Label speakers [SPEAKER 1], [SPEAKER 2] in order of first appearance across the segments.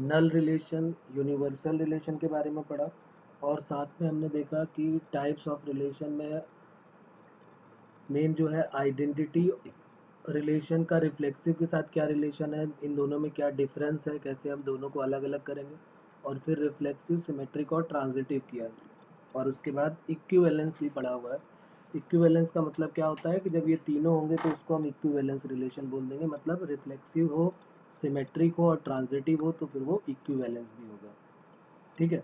[SPEAKER 1] नल relation, universal relation के बारे में पढ़ा, और साथ में हमने देखा कि टाइप्स ऑफ रिलेशन में मेन जो है आइडेंटिटी रिलेशन का रिफ्लेक्सिव के साथ क्या रिलेशन है, इन दोनों में क्या डिफरेंस है, कैसे हम दोनों को अलग अलग करेंगे, और फिर रिफ्लेक्सिव, सिमेट्रिक और ट्रांजिटिव किया, और उसके बाद इक्विवेलेंस भी पढ़ा हुआ है। इक्विवेलेंस का मतलब क्या होता है कि जब ये तीनों होंगे तो उसको हम इक्विवेलेंस रिलेशन बोल देंगे, मतलब रिफ्लेक्सिव हो, सिमेट्रिक हो और ट्रांजिटिव हो तो फिर वो इक्विवेलेंस भी होगा। ठीक है,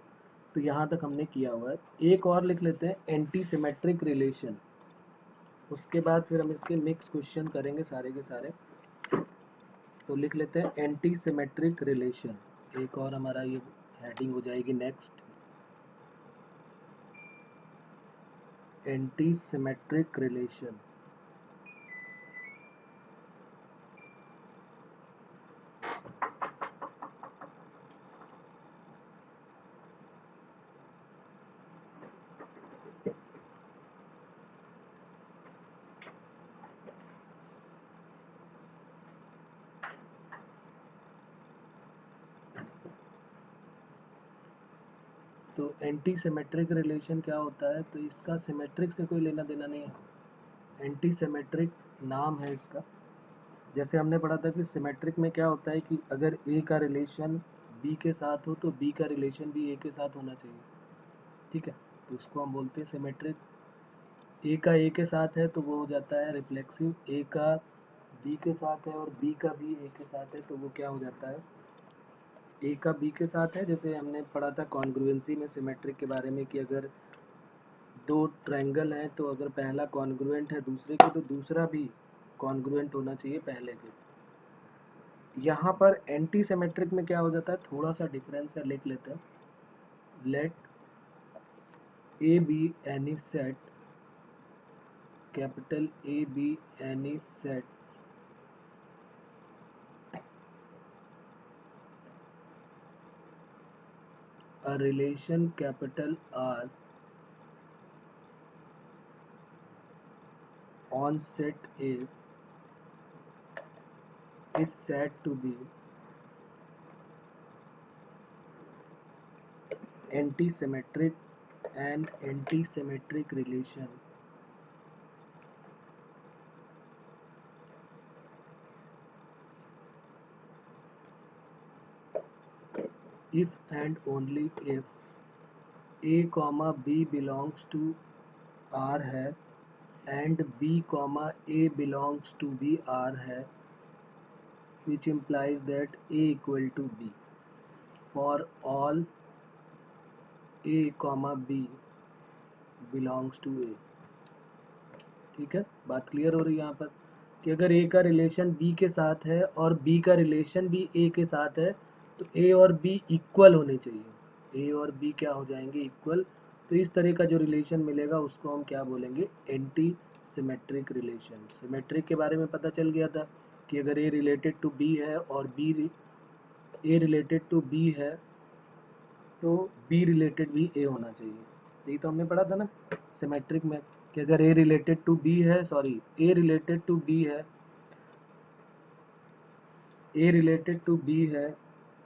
[SPEAKER 1] तो यहाँ तक हमने किया हुआ है। एक और लिख लेते हैं, एंटी सिमेट्रिक रिलेशन। उसके बाद फिर हम इसके मिक्स क्वेश्चन करेंगे सारे के सारे। तो लिख लेते हैं एंटी सिमेट्रिक रिलेशन, एक और हमारा ये हेडिंग हो जाएगी नेक्स्ट, एंटी सिमेट्रिक रिलेशन। तो एंटी सिमेट्रिक रिलेशन क्या होता है, तो इसका सिमेट्रिक से कोई लेना देना नहीं है, एंटी सिमेट्रिक नाम है इसका। जैसे हमने पढ़ा था कि सिमेट्रिक में क्या होता है कि अगर ए का रिलेशन बी के साथ हो तो बी का रिलेशन भी ए के साथ होना चाहिए। ठीक है, तो उसको हम बोलते हैं सिमेट्रिक। ए का ए के साथ है तो वो हो जाता है रिफ्लेक्सिव, ए का बी के साथ है और बी का भी ए के साथ है तो वो क्या हो जाता है, ए का बी के साथ है। जैसे हमने पढ़ा था कॉन्ग्रुएंसी में सिमेट्रिक के बारे में कि अगर दो ट्रायंगल हैं तो अगर पहला कॉन्ग्रुएंट है दूसरे के तो दूसरा भी कॉन्ग्रुएंट होना चाहिए पहले के। यहाँ पर एंटी सिमेट्रिक में क्या हो जाता है, थोड़ा सा डिफरेंस है, लिख लेते हैं। Let A be any set, capital A be any set a relation capital R on set A is said to be antisymmetric, and antisymmetric relation if and only if A comma B belongs to R है and B comma A belongs to भी R है, which implies that A equal to B for all A comma B belongs to A। ठीक है, बात clear हो रही है यहाँ पर कि अगर ए का रिलेशन बी के साथ है और बी का रिलेशन भी ए के साथ है तो ए और बी इक्वल होने चाहिए, ए और बी क्या हो जाएंगे, इक्वल। तो इस तरह का जो रिलेशन मिलेगा उसको हम क्या बोलेंगे, एंटी सिमेट्रिक रिलेशन। सिमेट्रिक के बारे में पता चल गया था कि अगर ए रिलेटेड टू बी है और ए रिलेटेड टू बी है तो बी रिलेटेड भी ए होना चाहिए, यही तो हमने पढ़ा था ना सिमेट्रिक में कि अगर ए रिलेटेड टू बी है, sorry A related to B है, ए रिलेटेड टू बी है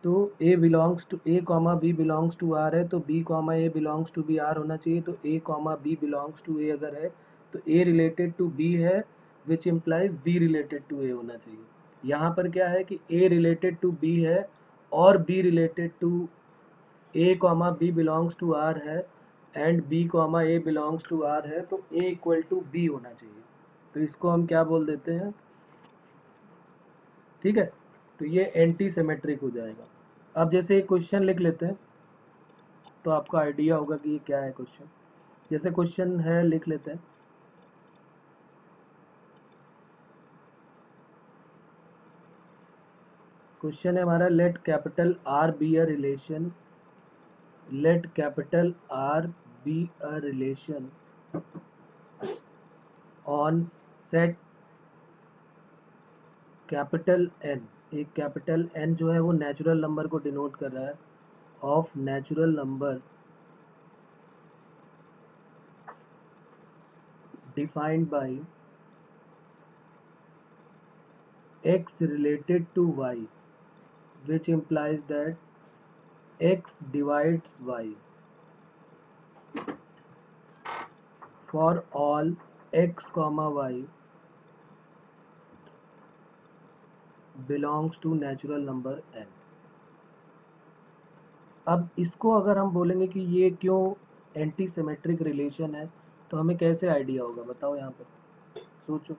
[SPEAKER 1] तो A belongs to A comma B belongs to R है तो B comma A belongs to B R होना चाहिए। तो A comma B belongs to A अगर है तो ए रिलेटेड टू बी है, which implies B related to A होना चाहिए। यहाँ पर क्या है कि ए रिलेटेड टू बी है और B related to A comma B belongs to R है and B comma A belongs to R है तो ए इक्वल टू बी होना चाहिए। तो इसको हम क्या बोल देते हैं, ठीक है, तो ये एंटी सिमेट्रिक हो जाएगा। अब जैसे एक क्वेश्चन लिख लेते हैं तो आपको आइडिया होगा कि ये क्या है क्वेश्चन। जैसे क्वेश्चन है, लिख लेते हैं, क्वेश्चन है हमारा, let capital R be a relation, let capital R be a relation on set capital N. एक कैपिटल एन जो है वो नेचुरल नंबर को डिनोट कर रहा है, of natural number defined by x related to y, which implies that x divides y for all x comma y belongs to natural number n। अब इसको अगर हम बोलेंगे कि ये क्यों एंटी सिमेट्रिक रिलेशन है, तो हमें कैसे आइडिया होगा बताओ। यहाँ पर सोचो,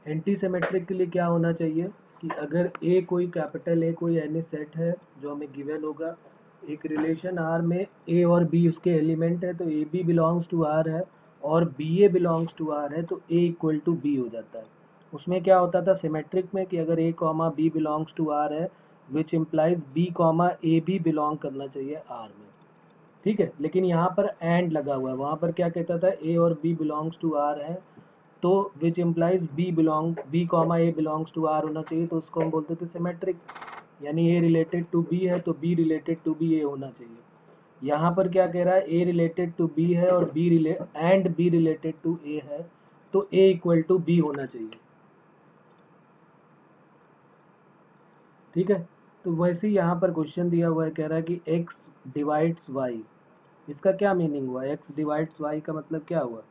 [SPEAKER 1] एंटी सिमेट्रिक के लिए क्या होना चाहिए कि अगर ए कोई कैपिटल ए कोई एनी सेट है जो हमें गिवन होगा, एक रिलेशन आर में ए और बी उसके एलिमेंट है, तो A B belongs to R है और B A belongs to R है, तो ए इक्वल टू बी हो जाता है। उसमें क्या होता था सिमेट्रिक में कि अगर A comma B belongs to R है which implies B comma A भी बिलोंग करना चाहिए आर में। ठीक है, लेकिन यहाँ पर एंड लगा हुआ है, वहाँ पर क्या कहता था ए और बी बिलोंग्स टू आर है, तो which implies B comma A belongs to R होना चाहिए, तो उसको हम बोलते थे सिमेट्रिक। यानी ए रिलेटेड टू बी है तो बी रिलेटेड टू बी ए होना चाहिए। यहाँ पर क्या कह रहा है, ए रिलेटेड टू बी है और बी रिलेटेड टू ए है, तो ए इक्वल टू बी होना चाहिए। ठीक है, तो वैसे ही यहाँ पर क्वेश्चन दिया हुआ है, कह रहा है कि x डिवाइड्स y। इसका क्या मीनिंग हुआ, x डिवाइड्स y का मतलब क्या हुआ।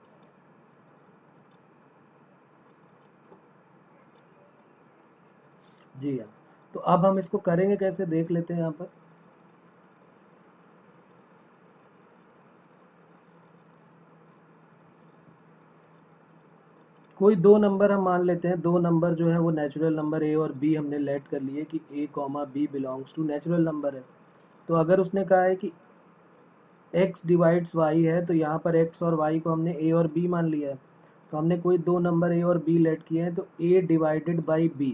[SPEAKER 1] जी हाँ, तो अब हम इसको करेंगे कैसे देख लेते हैं। यहाँ पर कोई दो नंबर हम मान लेते हैं, दो नंबर जो है वो नेचुरल नंबर ए और बी हमने लेट कर लिए कि A comma B belongs to natural number है। तो अगर उसने कहा है कि x डिवाइड्स y है, तो यहाँ पर x और y को हमने a और b मान लिया है, तो हमने कोई दो नंबर a और b लेट किए हैं, तो a डिवाइडेड बाई b,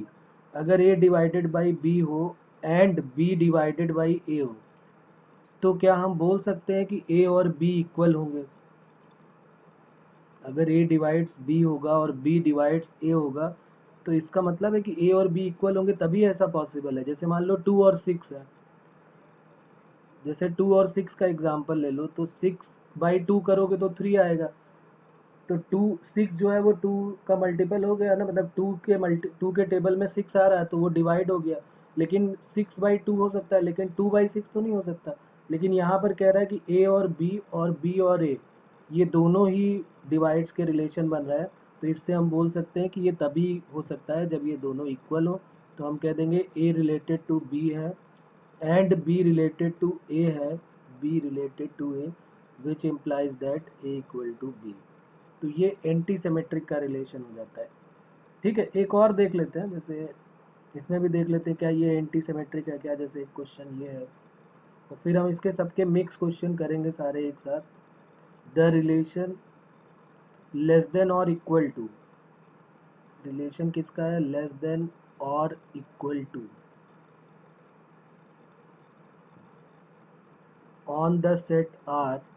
[SPEAKER 1] अगर a डिवाइडेड बाई b हो and b divided by a हो, तो क्या हम बोल सकते हैं कि a और b इक्वल होंगे। अगर a डिवाइड्स b होगा और b डिवाइड्स a होगा, तो इसका मतलब है कि a और b इक्वल होंगे, तभी ऐसा पॉसिबल है। जैसे मान लो 2 और 6 है, जैसे 2 और 6 का एग्जांपल ले लो, तो 6/2 करोगे तो 3 आएगा, तो 6 जो है वो 2 का मल्टीपल हो गया ना, मतलब 2 के टेबल में 6 आ रहा है तो वो डिवाइड हो गया। लेकिन 6/2 हो सकता है, लेकिन 2/6 तो नहीं हो सकता। लेकिन यहाँ पर कह रहा है कि ए और बी और ए ये दोनों ही डिवाइड्स के रिलेशन बन रहा है, तो इससे हम बोल सकते हैं कि ये तभी हो सकता है जब ये दोनों इक्वल हो। तो हम कह देंगे ए रिलेटेड टू बी है and B related to A है, B related to A, which implies that A equal to B. तो ये एंटी सिमेट्रिक का रिलेशन हो जाता है। ठीक है, एक और देख लेते हैं, जैसे इसमें भी देख लेते हैं क्या ये एंटी सिमेट्रिक है क्या। जैसे एक क्वेश्चन ये है, तो फिर हम इसके सबके मिक्स क्वेश्चन करेंगे सारे एक साथ। द रिलेशन लेस देन और इक्वल टू, रिलेशन किसका है, लेस देन और equal to, on the set R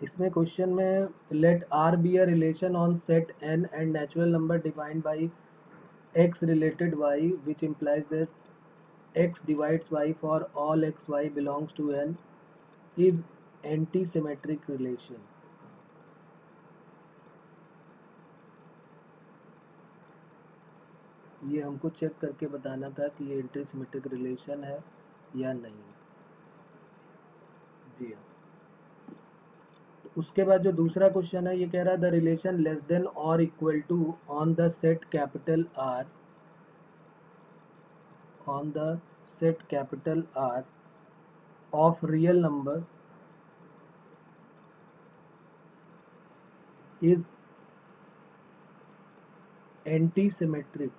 [SPEAKER 1] इसमें क्वेश्चन में let R be a relation on set N and natural number defined by x related y which implies that x divides y for all x y belongs to n is anti-symmetric relation। ये हमको check करके बताना था कि ये anti symmetric relation है या नहीं। जी हाँ, तो उसके बाद जो दूसरा क्वेश्चन है ये कह रहा है द रिलेशन लेस देन और equal to on the set capital R, on the set capital R of real number is anti symmetric.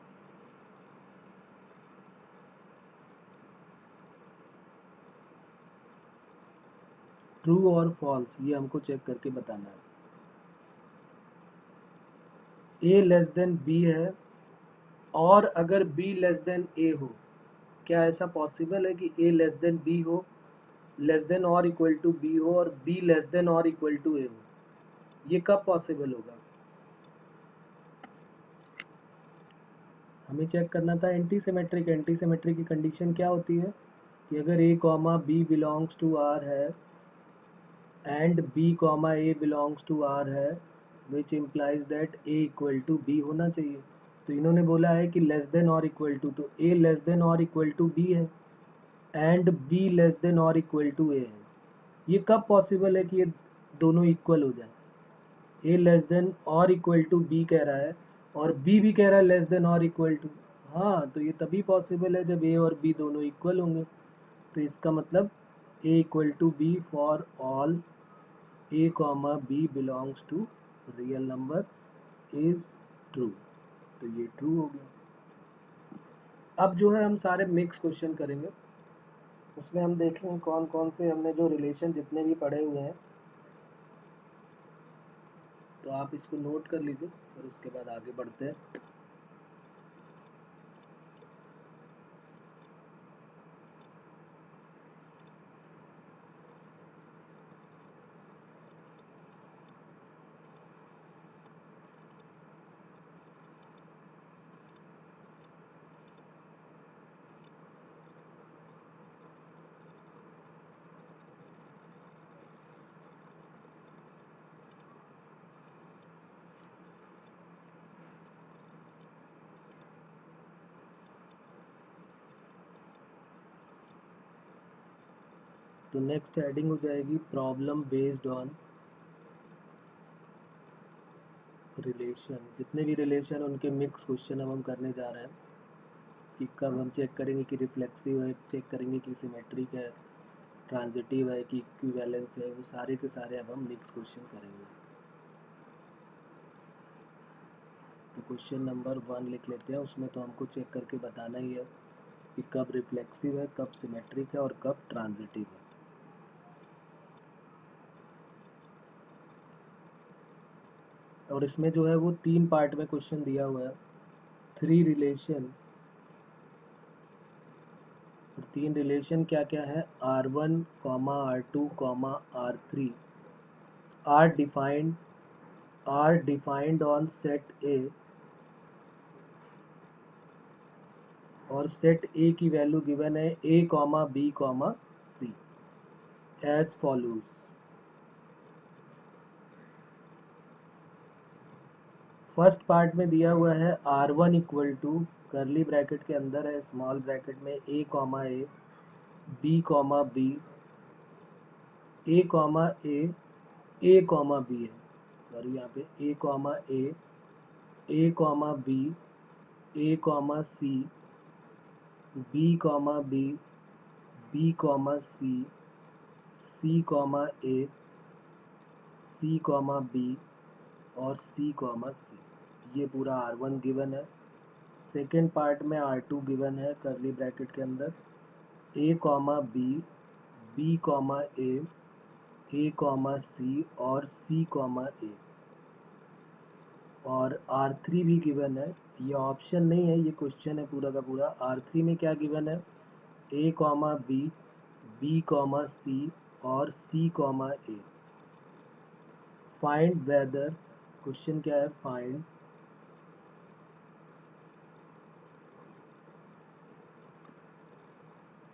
[SPEAKER 1] True और फॉल्स ये हमको चेक करके बताना है। ए लेस देन बी है और अगर बी लेस देन ए हो, क्या ऐसा पॉसिबल है कि ए लेस देन बी हो, लेस देन और इक्वल टू बी हो और बी लेस देन और इक्वल टू ए हो। ये कब पॉसिबल होगा। हमें चेक करना था एंटी सिमेट्रिक। एंटी सिमेट्रिक की कंडीशन क्या होती है कि अगर A comma B belongs to R है and B comma A belongs to R है, which implies that A equal to B होना चाहिए। तो इन्होंने बोला है कि लेस देन और इक्वल टू, तो ए लेस देन और इक्वल टू बी है एंड बी लेस देन और इक्वल टू ए है। ये कब पॉसिबल है कि ये दोनों इक्वल हो जाए? ए लेस देन और इक्वल टू बी कह रहा है और बी भी कह रहा है लेस देन और इक्वल टू। हाँ, तो ये तभी पॉसिबल है जब ए और बी दोनों इक्वल होंगे। तो इसका मतलब A equal to B for all A comma B belongs to real number is true. तो ये ट्रू हो गया। अब जो है हम सारे मिक्स क्वेश्चन करेंगे, उसमें हम देखेंगे कौन कौन से हमने जो रिलेशन जितने भी पढ़े हुए हैं, तो आप इसको नोट कर लीजिए और उसके बाद आगे बढ़ते हैं। तो नेक्स्ट हेडिंग हो जाएगी प्रॉब्लम बेस्ड ऑन रिलेशन। जितने भी रिलेशन उनके मिक्स क्वेश्चन अब हम करने जा रहे हैं कि कब हम चेक करेंगे कि रिफ्लेक्सिव है, चेक करेंगे कि सिमेट्रिक है, ट्रांजिटिव है कि इक्विवेलेंस है, वो सारे के सारे अब हम मिक्स क्वेश्चन करेंगे। तो क्वेश्चन नंबर 1 लिख लेते हैं। उसमें तो हमको चेक करके बताना ही है कि कब रिफ्लेक्सिव है, कब सिमेट्रिक है और कब ट्रांजिटिव है। और इसमें जो है वो 3 पार्ट में क्वेश्चन दिया हुआ है, 3 रिलेशन। और 3 रिलेशन क्या क्या है? R1, R2, R3 are defined on set A, और सेट ए की वैल्यू गिवन है a, b, c as follows. First part में दिया हुआ है R1 equal to, curly bracket के अंदर है स्मॉल ब्रैकेट में a, b, b, a, b है, सॉरी यहाँ पे a, b, c, b, b, b, c, c, a, c, b और c, c। ये पूरा R1 गिवन है। सेकेंड पार्ट में R2 गिवन है करली ब्रैकेट के अंदर a, b, b, a, c और c, a। और R3 भी गिवन है। ये ऑप्शन नहीं है, ये क्वेश्चन है पूरा का पूरा। R3 में क्या गिवन है? a, b, b, c और c, a। Find weather, question क्या है? Find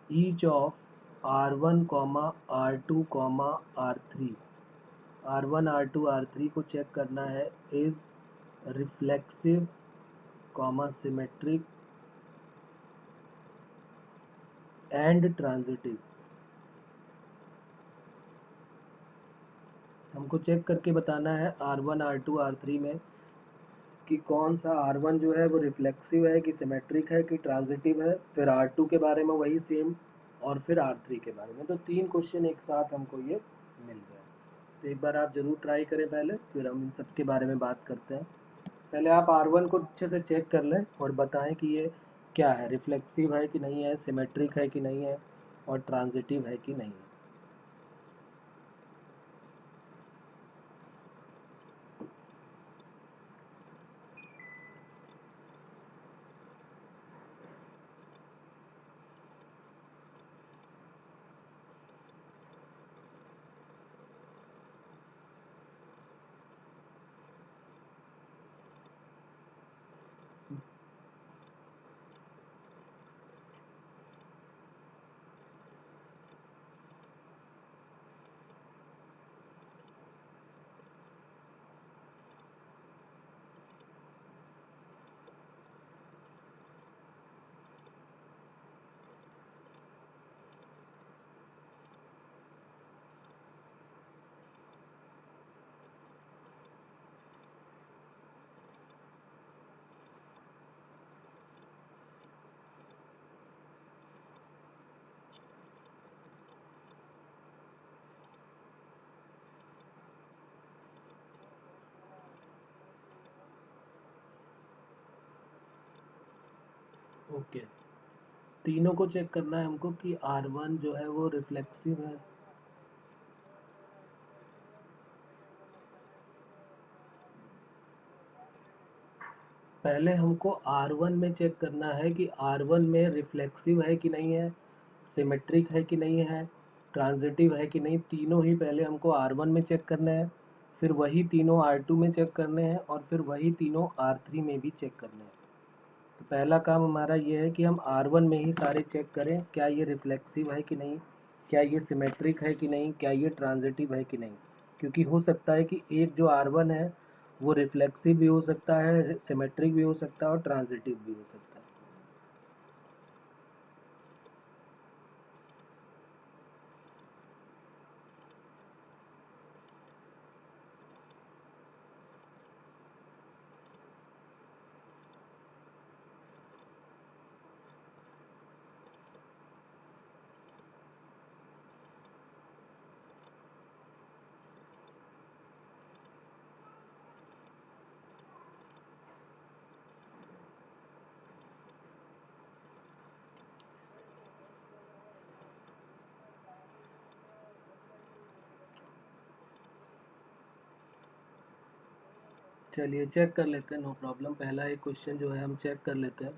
[SPEAKER 1] each of R1, R2, R3। R1, R2, R3 को चेक करना है is reflexive, symmetric and transitive. हमको चेक करके बताना है R1, R2, R3 में कि कौन सा R1 जो है वो रिफ्लेक्सिव है कि सिमेट्रिक है कि ट्रांजिटिव है, फिर R2 के बारे में वही सेम, और फिर R3 के बारे में। तो 3 क्वेश्चन एक साथ हमको ये मिल गए। तो एक बार आप ज़रूर ट्राई करें पहले, फिर हम इन सब के बारे में बात करते हैं। पहले आप R1 को अच्छे से चेक कर लें और बताएं कि ये क्या है, रिफ्लेक्सिव है कि नहीं है, सिमेट्रिक है कि नहीं है और ट्रांजिटिव है कि नहीं है। ओके, तीनों को चेक करना है हमको कि R1 जो है वो रिफ्लेक्सिव है। पहले हमको R1 में चेक करना है कि R1 में रिफ्लेक्सिव है कि नहीं है, सिमेट्रिक है कि नहीं है, ट्रांजिटिव है कि नहीं। तीनों ही पहले हमको R1 में चेक करना है, फिर वही तीनों R2 में चेक करने हैं और फिर वही तीनों R3 में भी चेक करने हैं। तो पहला काम हमारा ये है कि हम R1 में ही सारे चेक करें, क्या ये रिफ्लेक्सिव है कि नहीं, क्या ये सिमेट्रिक है कि नहीं, क्या ये ट्रांजिटिव है कि नहीं। क्योंकि हो सकता है कि एक जो R1 है वो रिफ्लेक्सिव भी हो सकता है, सिमेट्रिक भी हो सकता है और ट्रांजिटिव भी हो सकता है। चलिए चेक कर लेते हैं, नो प्रॉब्लम। पहला एक क्वेश्चन जो है हम चेक कर लेते हैं,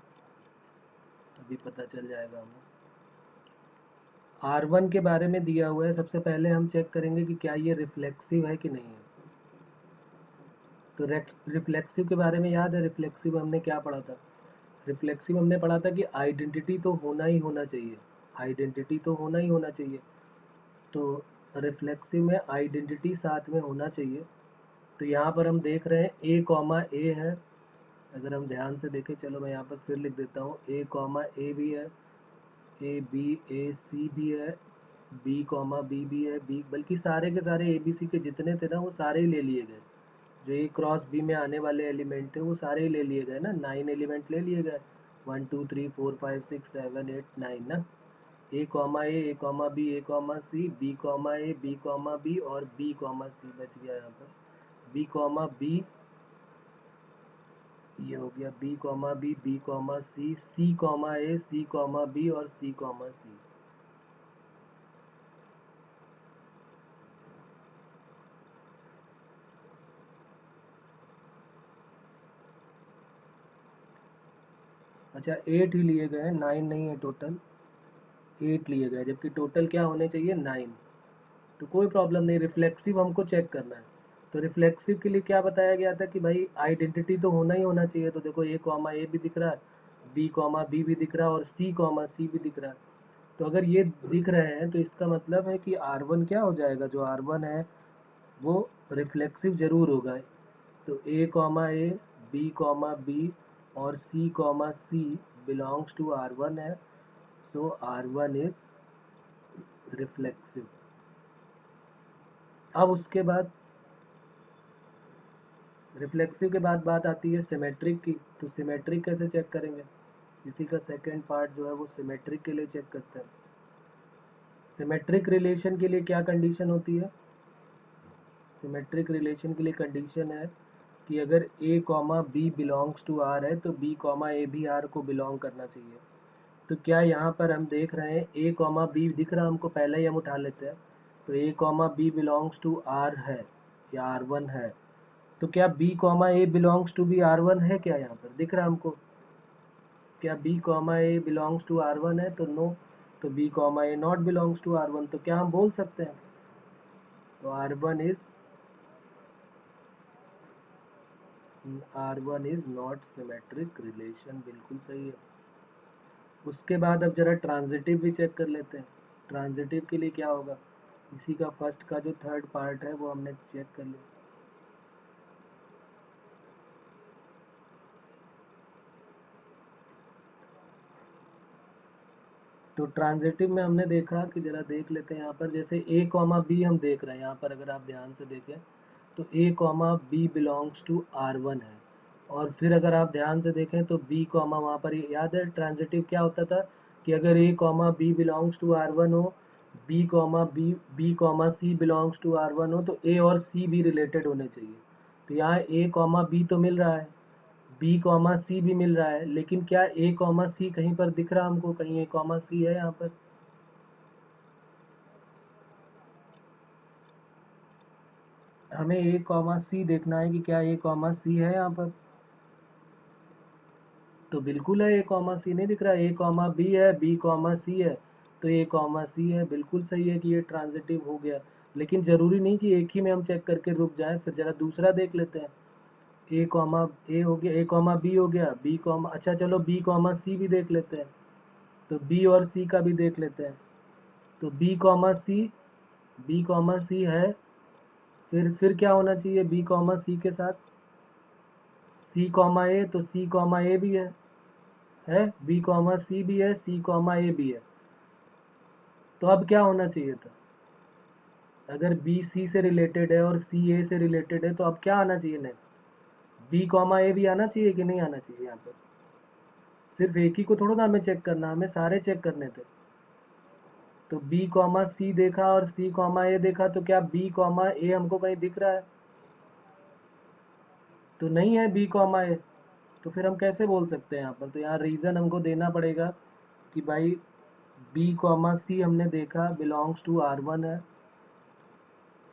[SPEAKER 1] अभी पता चल जाएगा हमें। R1 के बारे में दिया हुआ है, सबसे पहले हम चेक करेंगे कि क्या ये रिफ्लेक्सिव है कि नहीं है। तो रिफ्लेक्सिव के बारे में याद है, रिफ्लेक्सिव हमने क्या पढ़ा था। रिफ्लेक्सिव हमने पढ़ा था कि आइडेंटिटी तो होना ही होना चाहिए, आइडेंटिटी तो होना ही होना चाहिए। तो रिफ्लेक्सिव में आइडेंटिटी साथ में होना चाहिए। तो यहाँ पर हम देख रहे हैं ए कॉमा ए है। अगर हम ध्यान से देखें, चलो मैं यहाँ पर फिर लिख देता हूँ, ए कॉमा ए भी है, ए बी ए सी भी है, बी कॉमा बी भी है, बी, बल्कि सारे के सारे ए बी सी के जितने थे ना वो सारे ही ले लिए गए। जो ए क्रॉस बी में आने वाले एलिमेंट थे वो सारे ही ले लिए गए ना, 9 एलिमेंट ले लिए गए, 1 2 3 4 5 6 7 8 9 ना। ए comma B, A comma C, B comma A, B comma B और बी कॉमा सी बच गया यहाँ पर। बी कॉमा बी, ये हो गया B comma B, B comma C comma A, C comma B और सी कॉमा सी। अच्छा, 8 ही लिए गए हैं, 9 नहीं है टोटल, 8 लिए गए, जबकि टोटल क्या होने चाहिए, 9। तो कोई प्रॉब्लम नहीं, रिफ्लेक्सिव हमको चेक करना है। तो रिफ्लेक्सिव के लिए क्या बताया गया था कि भाई आइडेंटिटी तो होना ही होना चाहिए। तो देखो ए कॉमा ए भी दिख रहा है, बी कॉमा बी भी दिख रहा है और सी कॉमा सी भी दिख रहा है। तो अगर ये दिख रहे हैं तो इसका मतलब है कि R1 क्या हो जाएगा, जो R1 है वो रिफ्लेक्सिव जरूर होगा। तो A comma A, B comma B और C comma C belongs to R1 है। So R1 is reflexive. अब उसके बाद रिफ्लेक्सिव के बाद बात आती है सिमेट्रिक की। तो सिमेट्रिक कैसे चेक करेंगे, इसी का सेकेंड पार्ट जो है वो सिमेट्रिक के लिए चेक करते हैं। सिमेट्रिक रिलेशन के लिए क्या कंडीशन होती है, सिमेट्रिक रिलेशन के लिए कंडीशन है कि अगर A comma B belongs to R है तो बी कॉमा ए भी आर को बिलोंग करना चाहिए। तो क्या यहाँ पर हम देख रहे हैं ए कॉमा बी दिख रहा है हमको, पहले ही हम उठा लेते हैं। तो A comma B belongs to R है या R1 है। तो क्या B comma A belongs to B R1 है, क्या यहाँ पर दिख रहा है हमको, क्या B comma A belongs to R1 है, तो नो। तो B comma A not belongs to R1, तो क्या हम बोल सकते हैं, तो R1 is not symmetric relation, बिल्कुल सही है। उसके बाद अब जरा ट्रांजिटिव भी चेक कर लेते हैं। ट्रांजिटिव के लिए क्या होगा, इसी का फर्स्ट का जो थर्ड पार्ट है वो हमने चेक कर लिया। तो ट्रांजिटिव में हमने देखा कि जरा देख लेते हैं यहाँ पर, जैसे ए कॉमा बी हम देख रहे हैं यहाँ पर, अगर आप ध्यान से देखें तो A comma B belongs to R1 है। और फिर अगर आप ध्यान से देखें तो बी कॉमा, वहाँ पर याद है ट्रांजिटिव क्या होता था कि अगर A comma B belongs to R1 हो, B comma C belongs to R1 हो, तो ए और सी भी रिलेटेड होने चाहिए। तो यहाँ ए कॉमा बी तो मिल रहा है, बी कॉमा सी भी मिल रहा है, लेकिन क्या ए कॉमा सी कहीं पर दिख रहा हमको? कहीं ए कॉमा सी है यहाँ पर? हमें ए कॉमा सी देखना है कि क्या ए कॉमा सी है यहाँ पर। तो बिल्कुल है, ए कॉमा सी नहीं दिख रहा, ए कॉमा बी है, बी कॉमा सी है, तो ए कॉमा सी है। बिल्कुल सही है कि ये ट्रांजिटिव हो गया। लेकिन ज़रूरी नहीं कि एक ही में हम चेक करके रुक जाएं, फिर ज़रा दूसरा देख लेते हैं। ए कॉमा ए हो गया, ए कॉमा बी हो गया, बी कॉमा, अच्छा चलो बी कॉमा सी भी देख लेते हैं। तो बी और सी का भी देख लेते हैं। तो बी कॉमा सी है। फिर क्या होना चाहिए बी कॉमा सी के साथ? सी कॉमा ए, तो सी कॉमा ए भी है, बी कॉमा सी भी है, सी कॉमा ए भी है। तो अब क्या होना चाहिए था? अगर बी सी से रिलेटेड है और सी ए से रिलेटेड है, तो अब क्या आना चाहिए नेक्स्ट? बी कॉमा ए भी आना चाहिए कि नहीं आना चाहिए यहाँ पर? सिर्फ एक ही को थोड़ा ना हमें चेक करना, हमें सारे चेक करने थे। तो बी कॉमा सी देखा और सी कॉमा ए देखा, तो क्या बी कॉमा ए हमको कहीं दिख रहा है? तो नहीं है बी कॉमा ए। तो फिर हम कैसे बोल सकते हैं यहाँ पर? तो यहाँ रीज़न हमको देना पड़ेगा कि भाई बी कॉमा सी हमने देखा बिलोंग्स टू आर वन है,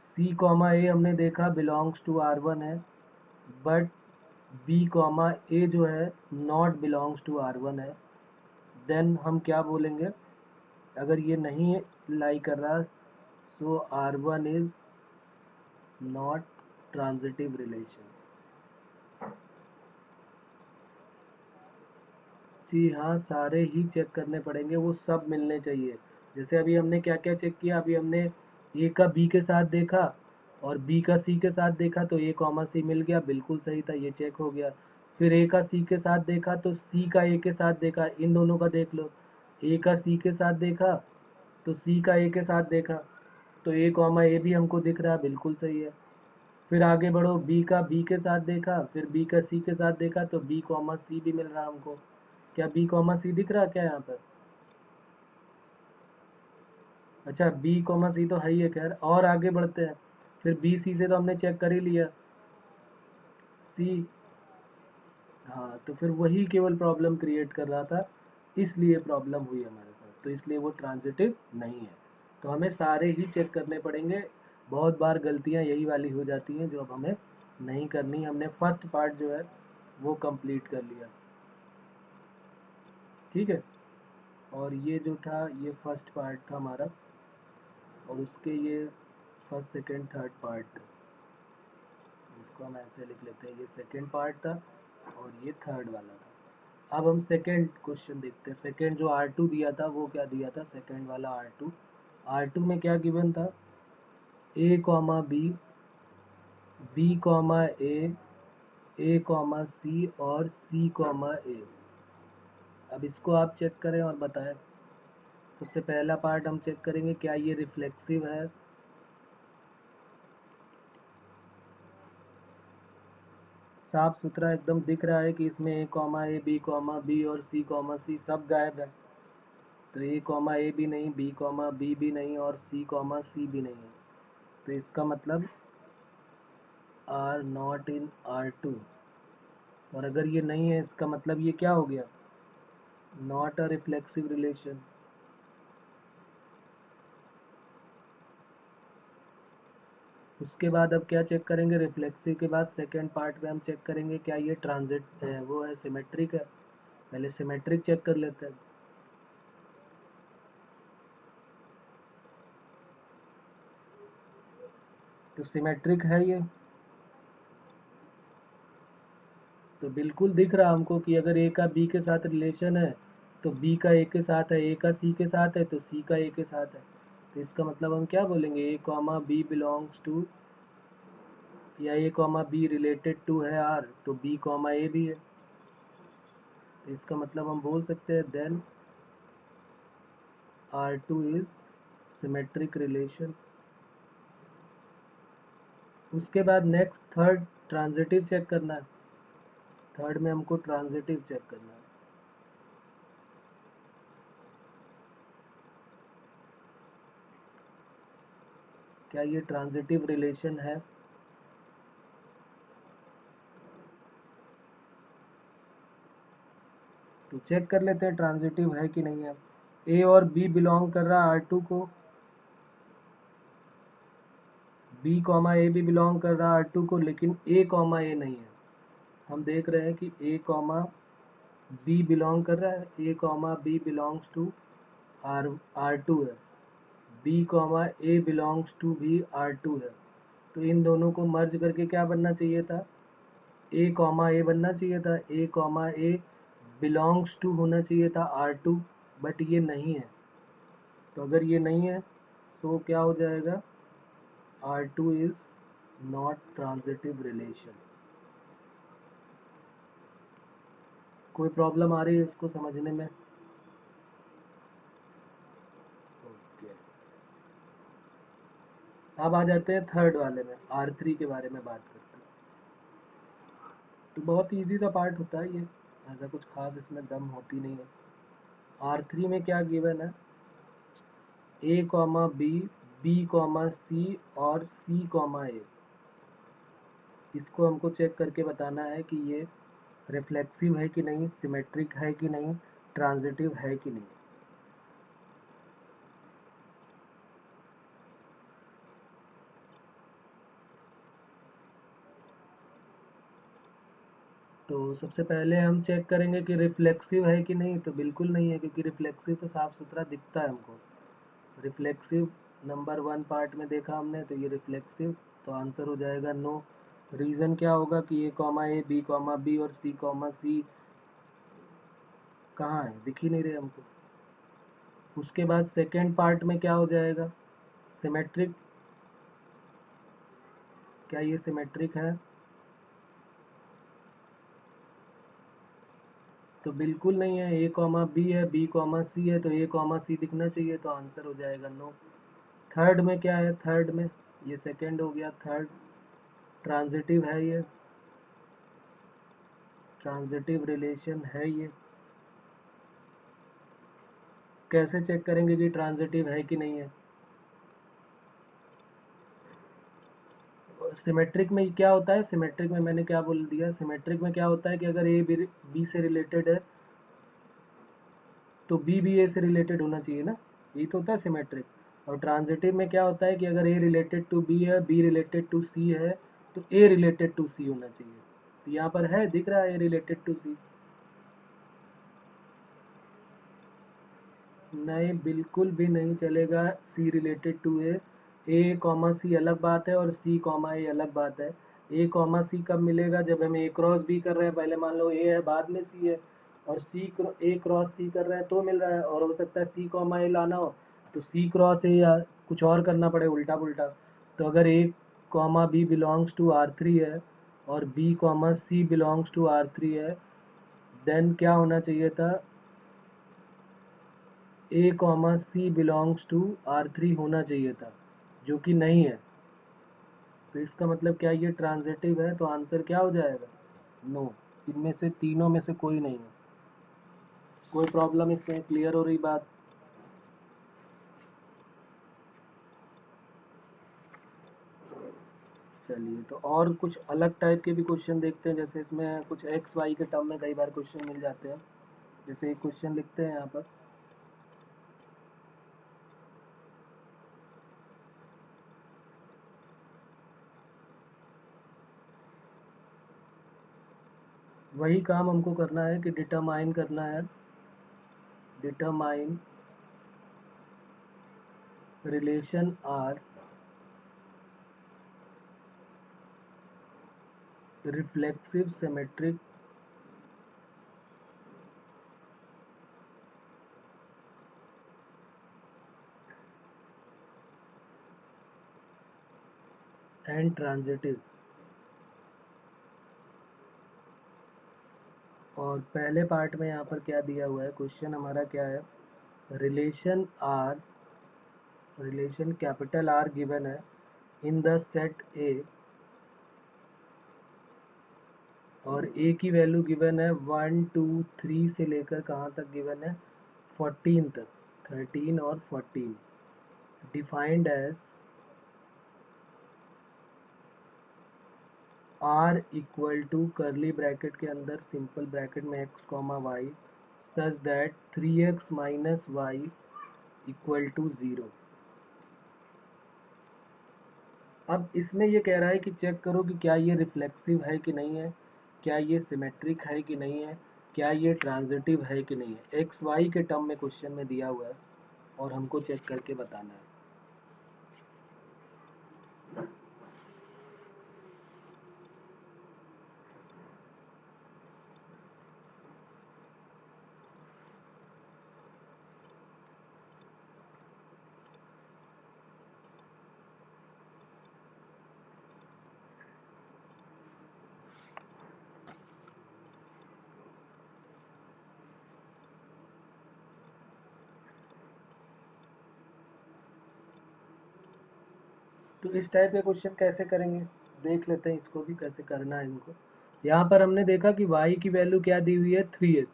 [SPEAKER 1] सी कॉमा ए हमने देखा बिलोंग्स टू आर वन है, बट बी कॉमा ए जो है not belongs to R one है। देन हम क्या बोलेंगे? अगर ये नहीं लाई कर रहा, so R one is not transitive relation. जी हाँ, सारे ही चेक करने पड़ेंगे, वो सब मिलने चाहिए। जैसे अभी हमने क्या क्या चेक किया, अभी हमने ए का बी के साथ देखा और बी का सी के साथ देखा, तो ए कॉमा सी मिल गया, बिल्कुल सही था, ये चेक हो गया। फिर ए का सी के साथ देखा तो सी का ए के साथ देखा, इन दोनों का देख लो। ए का सी के साथ देखा तो सी का ए के साथ देखा, तो ए कॉमा ए भी हमको दिख रहा है, बिल्कुल सही है। फिर आगे बढ़ो, बी का बी के साथ देखा, फिर बी का सी के साथ देखा, तो बी कॉमा सी भी मिल रहा हमको। क्या बी कॉमा सी दिख रहा है क्या यहाँ पर? अच्छा, बी कॉमा सी तो है ही है, खैर और आगे बढ़ते हैं। फिर बी सी से तो हमने चेक कर ही लिया। सी, हाँ, तो फिर वही केवल प्रॉब्लम क्रिएट कर रहा था, इसलिए प्रॉब्लम हुई हमारे साथ, तो इसलिए वो ट्रांजिटिव नहीं है। तो हमें सारे ही चेक करने पड़ेंगे। बहुत बार गलतियाँ यही वाली हो जाती हैं जो अब हमें नहीं करनी। हमने फर्स्ट पार्ट जो है वो कंप्लीट कर लिया, ठीक है। और ये जो था ये फर्स्ट पार्ट था हमारा, और उसके ये फर्स्ट सेकंड थर्ड पार्ट, इसको हम ऐसे लिख लेते हैं, ये सेकंड पार्ट था और ये थर्ड वाला था। अब हम सेकंड क्वेश्चन देखते हैं। सेकंड जो R2 दिया था वो क्या दिया था? सेकंड वाला R2, R2 में क्या गिवन था? A comma B, B comma A comma सी और सी कॉमा ए। अब इसको आप चेक करें और बताएं। सबसे पहला पार्ट हम चेक करेंगे, क्या ये रिफ्लेक्सिव है? साफ सुथरा एकदम दिख रहा है कि इसमें ए कॉमा बी और सी कॉमा सी सब गायब है। तो ए कॉमा ए भी नहीं, बी कॉमा बी भी नहीं और सी कॉमा सी भी नहीं है। तो इसका मतलब आर नॉट इन R2। और अगर ये नहीं है, इसका मतलब ये क्या हो गया? Not a reflexive relation. उसके बाद अब क्या चेक करेंगे? रिफ्लेक्सिव के बाद सेकेंड पार्ट में हम चेक करेंगे क्या ये ट्रांजिट है, वो है सिमेट्रिक है। पहले सिमेट्रिक चेक कर लेते हैं। तो सिमेट्रिक है ये, तो बिल्कुल दिख रहा हमको कि अगर ए का बी के साथ रिलेशन है तो बी का ए के साथ है, ए का सी के साथ है तो सी का ए के साथ है। तो इसका मतलब हम क्या बोलेंगे? ए कॉमा बी बिलोंग्स टू, या ए कॉमा बी रिलेटेड टू है आर, तो बी कॉमा ए भी है। तो इसका मतलब हम बोल सकते हैं then R2 is symmetric relation. उसके बाद नेक्स्ट थर्ड ट्रांजिटिव चेक करना है। थर्ड में हमको ट्रांजिटिव चेक करना है। क्या ये ट्रांजिटिव रिलेशन है? तो चेक कर लेते हैं ट्रांजिटिव है कि नहीं है। ए और बी बिलोंग कर रहा है R2 को, बी कॉमा ए भी बिलोंग कर रहा है R2 को, लेकिन ए कॉमा ए नहीं है। हम देख रहे हैं कि ए कॉमा बी बिलोंग कर रहा है, A comma B belongs to R2 है, B comma A belongs to भी R2 है। तो इन दोनों को मर्ज करके क्या बनना चाहिए था, ए कॉमा ए बनना चाहिए था, A comma A belongs to होना चाहिए था R2, बट ये नहीं है। तो अगर ये नहीं है सो क्या हो जाएगा, R2 is not transitive relation. कोई प्रॉब्लम आ रही है इसको समझने में? ओके, अब आ जाते हैं थर्ड वाले में, R3 के बारे में बात करते हैं। तो बहुत इजी सा पार्ट होता है ये, ऐसा कुछ खास इसमें दम होती नहीं है। R3 में क्या गिवन है, ए कॉमा बी कॉमा सी और सी कॉमा ए। इसको हमको चेक करके बताना है कि ये रिफ्लेक्सिव है कि नहीं, सिमेट्रिक है कि नहीं, ट्रांजिटिव है कि नहीं। तो सबसे पहले हम चेक करेंगे कि रिफ्लेक्सिव है कि नहीं, तो बिल्कुल नहीं है, क्योंकि रिफ्लेक्सिव तो साफ सुथरा दिखता है हमको। रिफ्लेक्सिव नंबर 1 पार्ट में देखा हमने, तो ये रिफ्लेक्सिव, तो आंसर हो जाएगा नो। रीज़न क्या होगा कि A comma A, B comma B और सी कॉमा सी कहाँ है, दिख ही नहीं रहे हमको। उसके बाद सेकेंड पार्ट में क्या हो जाएगा, सिमेट्रिक, क्या ये सिमेट्रिक है, तो बिल्कुल नहीं है। ए कॉमा बी है, बी कॉमा सी है, तो ए कॉमा सी दिखना चाहिए, तो आंसर हो जाएगा नो। थर्ड में क्या है, थर्ड में ये सेकेंड हो गया, थर्ड ट्रांजिटिव है, ये ट्रांजिटिव रिलेशन है ये। कैसे चेक करेंगे कि ट्रांजिटिव है कि नहीं है, सिमेट्रिक में क्या होता है, सिमेट्रिक में मैंने क्या बोल दिया, सिमेट्रिक में क्या होता है कि अगर ए बी से रिलेटेड है तो बी भी ए से रिलेटेड होना चाहिए ना, यही तो होता है सिमेट्रिक। और ट्रांजिटिव में क्या होता है कि अगर ए रिलेटेड टू बी है, बी रिलेटेड टू सी है, तो ए रिलेटेड टू सी होना चाहिए। तो यहाँ पर है, दिख रहा है ए रिलेटेड टू सी, नहीं बिल्कुल भी नहीं चलेगा। सी रिलेटेड टू ए कॉमा सी अलग बात है और सी कॉमा ए अलग बात है। ए कॉमा सी कब मिलेगा, जब हम ए क्रॉस बी कर रहे हैं, पहले मान लो ए है बाद में सी है, और ए क्रॉस सी कर रहे हैं तो मिल रहा है। और हो सकता है सी कॉमा ए लाना हो तो सी क्रॉस ए या कुछ और करना पड़े, उल्टा पुल्टा। तो अगर A comma B belongs to R3 है और B comma C belongs to R3 है, देन क्या होना चाहिए था, A comma C belongs to R3 होना चाहिए था, जो कि नहीं है। तो इसका मतलब क्या ये ट्रांजिटिव है, तो आंसर क्या हो जाएगा, नो। इनमें से तीनों में से कोई नहीं है। कोई प्रॉब्लम इसमें, क्लियर हो रही बात? चलिए, तो और कुछ अलग टाइप के भी क्वेश्चन देखते हैं, जैसे इसमें कुछ एक्स वाई के टर्म में कई बार क्वेश्चन मिल जाते हैं। जैसे एक क्वेश्चन लिखते हैं यहाँ पर, वही काम हमको करना है कि डिटरमाइन करना है, determine relation R reflexive symmetric and transitive. और पहले पार्ट में यहाँ पर क्या दिया हुआ है, क्वेश्चन हमारा क्या है, relation R, relation capital R given है इन द सेट ए, और ए की वैल्यू गिवन है 1 2 3 से लेकर कहाँ तक गिवन है, 14 तक, 13 और 14। Defined as R equal to curly bracket के अंदर, सिंपल ब्रैकेट में X comma Y such that 3x minus y equal to 0। अब इसमें ये कह रहा है कि चेक करो कि क्या ये रिफ्लेक्सिव है कि नहीं है, क्या ये सिमेट्रिक है कि नहीं है, क्या ये ट्रांजिटिव है कि नहीं है। एक्स वाई के टर्म में क्वेश्चन में दिया हुआ है और हमको चेक करके बताना है। तो इस टाइप के क्वेश्चन कैसे करेंगे, देख लेते हैं इसको भी कैसे करना है इनको। यहाँ पर हमने देखा कि y की वैल्यू क्या दी हुई है 3x,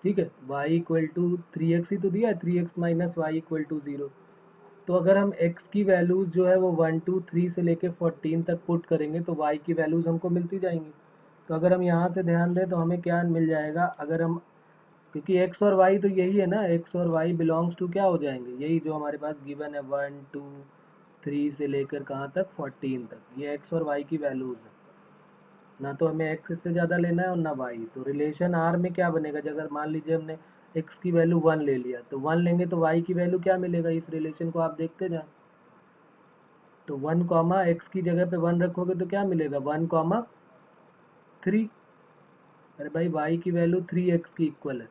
[SPEAKER 1] ठीक है, y इक्वल टू 3x ही तो दिया है, 3x minus Y equal to 0। तो अगर हम x की वैल्यूज जो है वो 1 2 3 से लेके 14 तक पुट करेंगे तो y की वैल्यूज हमको मिलती जाएंगी। तो अगर हम यहाँ से ध्यान दें तो हमें क्या मिल जाएगा, अगर हम, क्योंकि x और y तो यही है ना, x और y बिलोंग्स टू क्या हो जाएंगे, यही जो हमारे पास गिवन है 1 2 3 से लेकर कहाँ तक 14 तक, ये x और y की वैल्यूज है। ना तो हमें x इससे ज़्यादा लेना है और ना y। तो रिलेशन r में क्या बनेगा, अगर मान लीजिए हमने x की वैल्यू 1 ले लिया तो 1 लेंगे तो y की वैल्यू क्या मिलेगा, इस रिलेशन को आप देखते जाएं। तो 1 कॉमा एक्स की जगह पे 1 रखोगे तो क्या मिलेगा 1 कॉमा 3। अरे भाई y की वैल्यू 3x की इक्वल है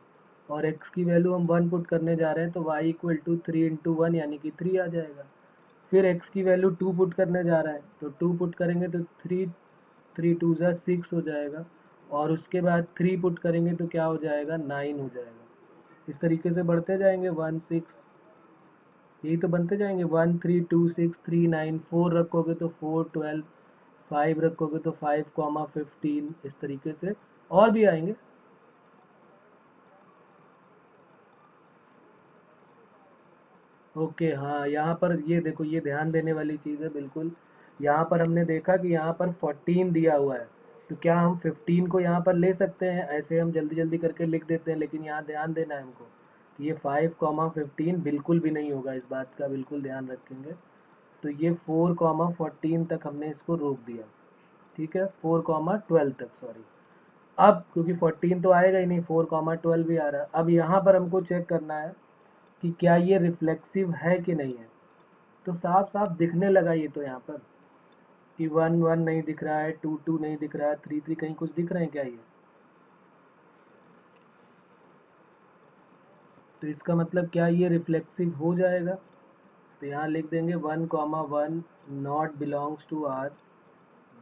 [SPEAKER 1] और x की वैल्यू हम 1 पुट करने जा रहे हैं तो y इक्वल टू 3 इंटू 1 यानी कि 3 आ जाएगा। फिर x की वैल्यू 2 पुट करने जा रहा है तो 2 पुट करेंगे तो 3 3 2 ज़ा 6 हो जाएगा और उसके बाद 3 पुट करेंगे तो क्या हो जाएगा 9 हो जाएगा। इस तरीके से बढ़ते जाएंगे 1 6, यही तो बनते जाएंगे 1 3 2 6 3 9, 4 रखोगे तो 4 12, 5 रखोगे तो 5 कॉमा 15, इस तरीके से और भी आएंगे। ओके हाँ, यहाँ पर ये देखो, ये ध्यान देने वाली चीज़ है बिल्कुल। यहाँ पर हमने देखा कि यहाँ पर 14 दिया हुआ है, तो क्या हम 15 को यहाँ पर ले सकते हैं, ऐसे हम जल्दी जल्दी करके लिख देते हैं, लेकिन यहाँ ध्यान देना है हमको कि ये 5 कॉमा 15 बिल्कुल भी नहीं होगा, इस बात का बिल्कुल ध्यान रखेंगे। तो ये 4 कॉमा 14 तक हमने इसको रोक दिया, ठीक है, 4 कॉमा 12 तक, सॉरी। अब क्योंकि 14 तो आएगा ही नहीं, 4 कॉमा 12 भी आ रहा है। अब यहाँ पर हमको चेक करना है कि क्या ये रिफ्लेक्सिव है कि नहीं है। तो साफ साफ दिखने लगा ये तो यहाँ पर कि 1 1 नहीं दिख रहा है, 2 2 नहीं दिख रहा है, 3 3 कहीं कुछ दिख रहे हैं क्या ये। तो इसका मतलब क्या ये रिफ्लेक्सिव हो जाएगा। तो यहाँ लिख देंगे 1 comma 1 not belongs to R,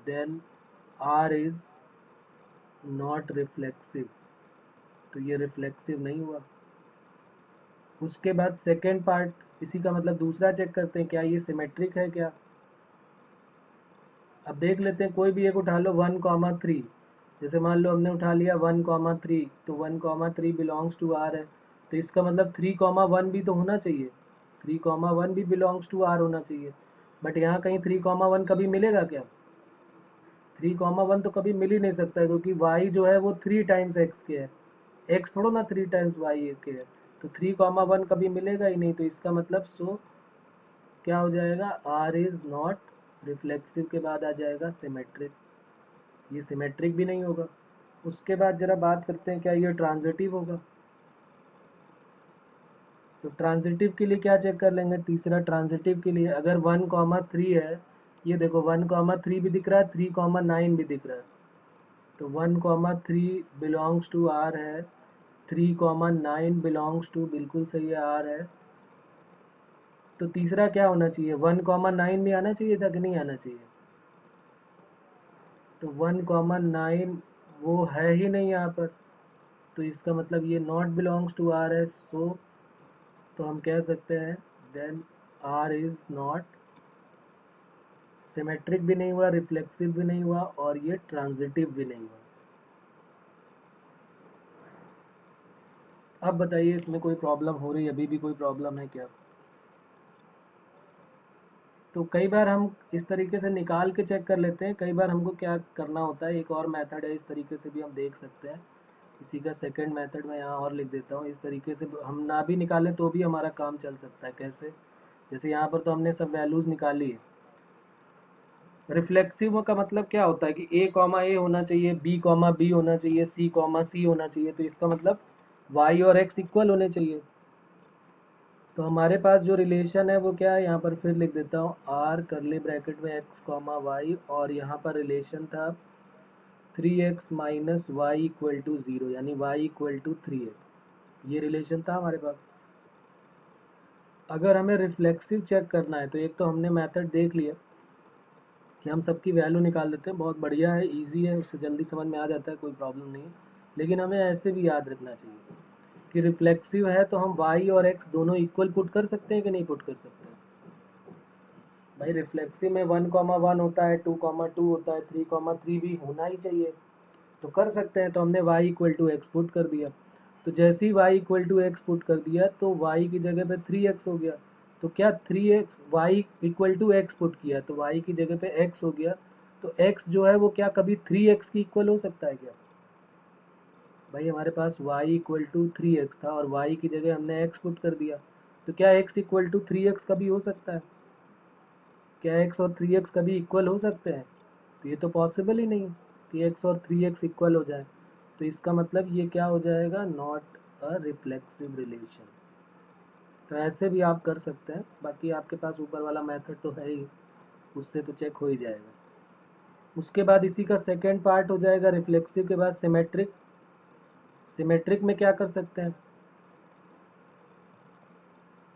[SPEAKER 1] then R is not reflexive. तो ये रिफ्लेक्सिव नहीं हुआ। उसके बाद सेकेंड पार्ट इसी का मतलब दूसरा चेक करते हैं क्या ये सिमेट्रिक है क्या। अब देख लेते हैं, कोई भी एक उठा लो 1 कॉमा 3, जैसे मान लो हमने उठा लिया 1 कॉमा 3, तो 1 कॉमा 3 बिलोंग्स टू आर है, तो इसका मतलब 3 कॉमा 1 भी तो होना चाहिए, 3 कॉमा 1 भी बिलोंग्स टू आर होना चाहिए। बट यहाँ कहीं 3 कॉमा 1 कभी मिलेगा क्या, 3 कॉमा 1 तो कभी मिल ही नहीं सकता है, क्योंकि y जो है वो 3 टाइम्स x के है, x थोड़ा ना 3 टाइम्स y के है। तो 3 कॉमा 1 कभी मिलेगा ही नहीं, तो इसका मतलब सो क्या हो जाएगा, r इज नॉट रिफ्लेक्सिव के बाद आ जाएगा सिमेट्रिक, ये सिमेट्रिक भी नहीं होगा। उसके बाद जरा बात करते हैं क्या ये ट्रांजिटिव होगा। तो ट्रांजिटिव के लिए क्या चेक कर लेंगे, तीसरा ट्रांजिटिव के लिए अगर 1 कॉमा 3 है, ये देखो 1 कॉमा 3 भी दिख रहा है, 3 कॉमा 9 भी दिख रहा है, तो 1 कॉमा 3 बिलोंग्स टू आर है, 3 कॉमा 9 बिलोंग्स टू, बिल्कुल सही है, आर है। तो तीसरा क्या होना चाहिए, 1 कॉमा 9 भी आना चाहिए था कि नहीं आना चाहिए। तो 1 कॉमा 9 वो है ही नहीं यहाँ पर, तो इसका मतलब ये नॉट बिलोंग्स टू आर है। सो तो हम कह सकते हैं then R is not symmetric, भी नहीं हुआ, रिफ्लेक्सिव भी नहीं हुआ और ये ट्रांजिटिव भी नहीं हुआ। अब बताइए इसमें कोई प्रॉब्लम हो रही है, अभी भी कोई प्रॉब्लम है क्या। तो कई बार हम इस तरीके से निकाल के चेक कर लेते हैं, कई बार हमको क्या करना होता है, एक और मेथड है, इस तरीके से भी हम देख सकते हैं। इसी का सेकंड मेथड मैं यहाँ और लिख देता हूँ। इस तरीके से हम ना भी निकालें तो भी हमारा काम चल सकता है। कैसे? जैसे यहाँ पर तो हमने सब वैल्यूज़ निकाली है। रिफ्लेक्सिव का मतलब क्या होता है कि ए कॉमा ए होना चाहिए, बी कॉमा बी होना चाहिए, सी कॉमा सी होना चाहिए। तो इसका मतलब वाई और एक्स इक्वल होने चाहिए। तो हमारे पास जो रिलेशन है वो क्या है, यहाँ पर फिर लिख देता हूँ आर करली ब्रैकेट में एक्स कॉमा वाई, और यहाँ पर रिलेशन था 3x minus Y equal to 0, यानी y इक्वल टू 3x। ये रिलेशन था हमारे पास। अगर हमें रिफ्लेक्सिव चेक करना है तो एक तो हमने मेथड देख लिया कि हम सबकी वैल्यू निकाल देते हैं, बहुत बढ़िया है, इजी है, उससे जल्दी समझ में आ जाता है, कोई प्रॉब्लम नहीं है। लेकिन हमें ऐसे भी याद रखना चाहिए कि रिफ्लेक्सिव है तो हम y और x दोनों इक्वल पुट कर सकते हैं कि नहीं पुट कर सकते हैं। भाई रिफ्लेक्सिव में 1,1 होता है, 2,2 होता है, 3,3 भी होना ही चाहिए, तो कर सकते हैं। तो हमने y equal to X put कर दिया। तो जैसे ही y equal to X put कर दिया तो y की जगह पे 3x हो गया। तो क्या 3x, y equal to X put किया तो y की जगह पे x हो गया। तो x जो है वो क्या कभी 3x की इक्वल हो सकता है क्या? भाई हमारे पास y इक्वल टू 3x था और y की जगह हमने x पुट कर दिया। तो क्या x इक्वल टू 3x कभी हो सकता है? क्या x और 3x कभी इक्वल हो सकते हैं? तो ये तो पॉसिबल ही नहीं कि x और 3x इक्वल हो जाए। तो इसका मतलब ये क्या हो जाएगा, नॉट अ रिफ्लेक्सिव रिलेशन। तो ऐसे भी आप कर सकते हैं, बाकी आपके पास ऊपर वाला मेथड तो है ही, उससे तो चेक हो ही जाएगा। उसके बाद इसी का सेकेंड पार्ट हो जाएगा रिफ्लेक्सिव के बाद सिमेट्रिक। सिमेट्रिक में क्या कर सकते हैं,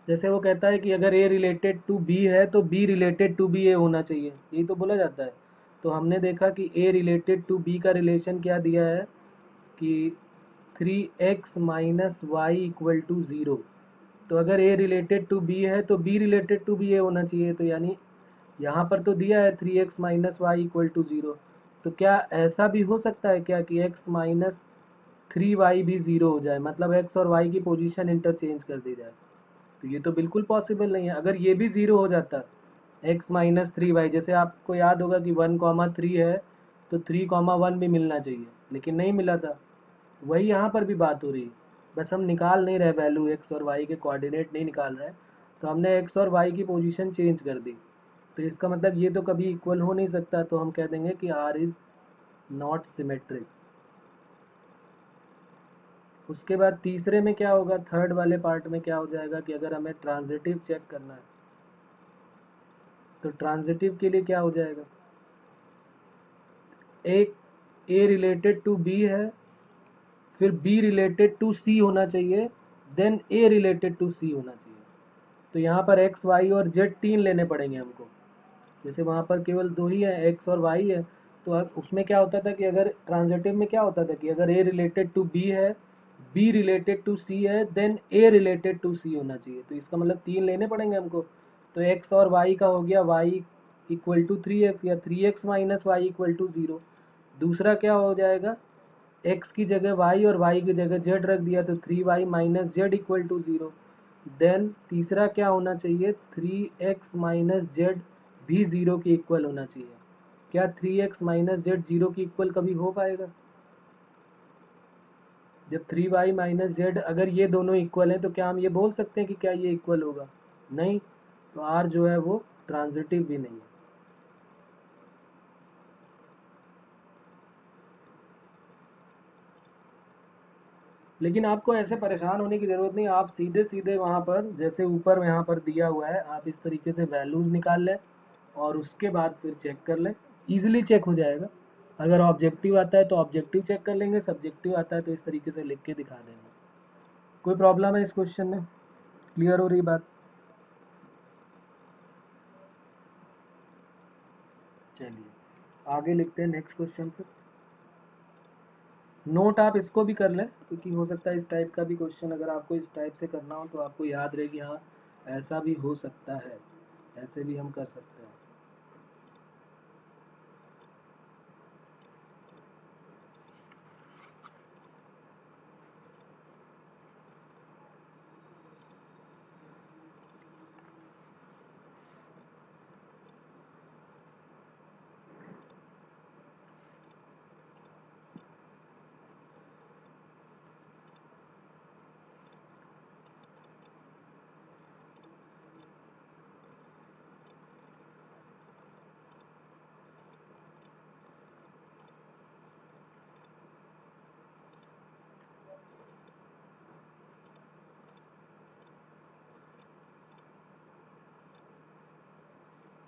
[SPEAKER 1] जैसे वो कहता है कि अगर ए रिलेटेड टू बी है तो बी रिलेटेड टू बी ए होना चाहिए, यही तो बोला जाता है। तो हमने देखा कि ए रिलेटेड टू बी का रिलेशन क्या दिया है कि 3x minus Y equal to 0। तो अगर ए रिलेटेड टू बी है तो बी रिलेटेड टू बी ए होना चाहिए। तो यानी यहाँ पर तो दिया है 3x minus Y equal to 0। तो क्या ऐसा भी हो सकता है क्या कि x माइनस 3y भी 0 हो जाए, मतलब x और y की पोजीशन इंटरचेंज कर दी जाए? तो ये तो बिल्कुल पॉसिबल नहीं है। अगर ये भी 0 हो जाता x माइनस 3y, जैसे आपको याद होगा कि 1,3 है तो 3,1 भी मिलना चाहिए, लेकिन नहीं मिला था। वही यहाँ पर भी बात हो रही है, बस हम निकाल नहीं रहे वैल्यू, एक्स और वाई के कोऑर्डिनेट नहीं निकाल रहे, तो हमने एक्स और वाई की पोजीशन चेंज कर दी। तो इसका मतलब ये तो कभी इक्वल हो नहीं सकता, तो हम कह देंगे कि आर इज नॉट सिमेट्रिक। उसके बाद तीसरे में क्या होगा, थर्ड वाले पार्ट में क्या हो जाएगा कि अगर हमें ट्रांजिटिव चेक करना है तो ट्रांजिटिव के लिए क्या हो जाएगा, एक ए रिलेटेड टू बी है, फिर बी रिलेटेड टू सी होना चाहिए, देन ए रिलेटेड टू सी होना चाहिए। तो यहाँ पर एक्स वाई और जेड तीन लेने पड़ेंगे हमको, जैसे वहाँ पर केवल दो ही है, एक्स और वाई है। तो उसमें क्या होता था कि अगर ट्रांजिटिव में क्या होता था कि अगर ए रिलेटेड टू बी है, बी रिलेटेड टू सी है, देन ए रिलेटेड टू सी होना चाहिए। तो इसका मतलब तीन लेने पड़ेंगे हमको। तो एक्स और वाई का हो गया वाई इक्वल टू 3x या 3x minus Y equal to 0। दूसरा क्या हो जाएगा, x की जगह y और y की जगह z रख दिया तो 3y minus Z equal to 0। Then तीसरा क्या होना चाहिए, 3x माइनस जेड भी 0 की इक्वल होना चाहिए। क्या 3x माइनस जेड 0 की इक्वल कभी हो पाएगा? जब 3y माइनस जेड अगर ये दोनों इक्वल हैं तो क्या हम ये बोल सकते हैं कि क्या ये इक्वल होगा? नहीं। तो r जो है वो ट्रांजिटिव भी नहीं है। लेकिन आपको ऐसे परेशान होने की ज़रूरत नहीं, आप सीधे सीधे वहाँ पर जैसे ऊपर यहाँ पर दिया हुआ है आप इस तरीके से वैल्यूज़ निकाल लें और उसके बाद फिर चेक कर लें, ईजिली चेक हो जाएगा। अगर ऑब्जेक्टिव आता है तो ऑब्जेक्टिव चेक कर लेंगे, सब्जेक्टिव आता है तो इस तरीके से लिख के दिखा देंगे। कोई प्रॉब्लम है इस क्वेश्चन में? क्लियर हो रही बात? चलिए आगे लिखते हैं नेक्स्ट क्वेश्चन पे। नोट आप इसको भी कर लें क्योंकि हो सकता है इस टाइप का भी क्वेश्चन अगर आपको इस टाइप से करना हो तो आपको याद रहे कि हाँ ऐसा भी हो सकता है, ऐसे भी हम कर सकते हैं।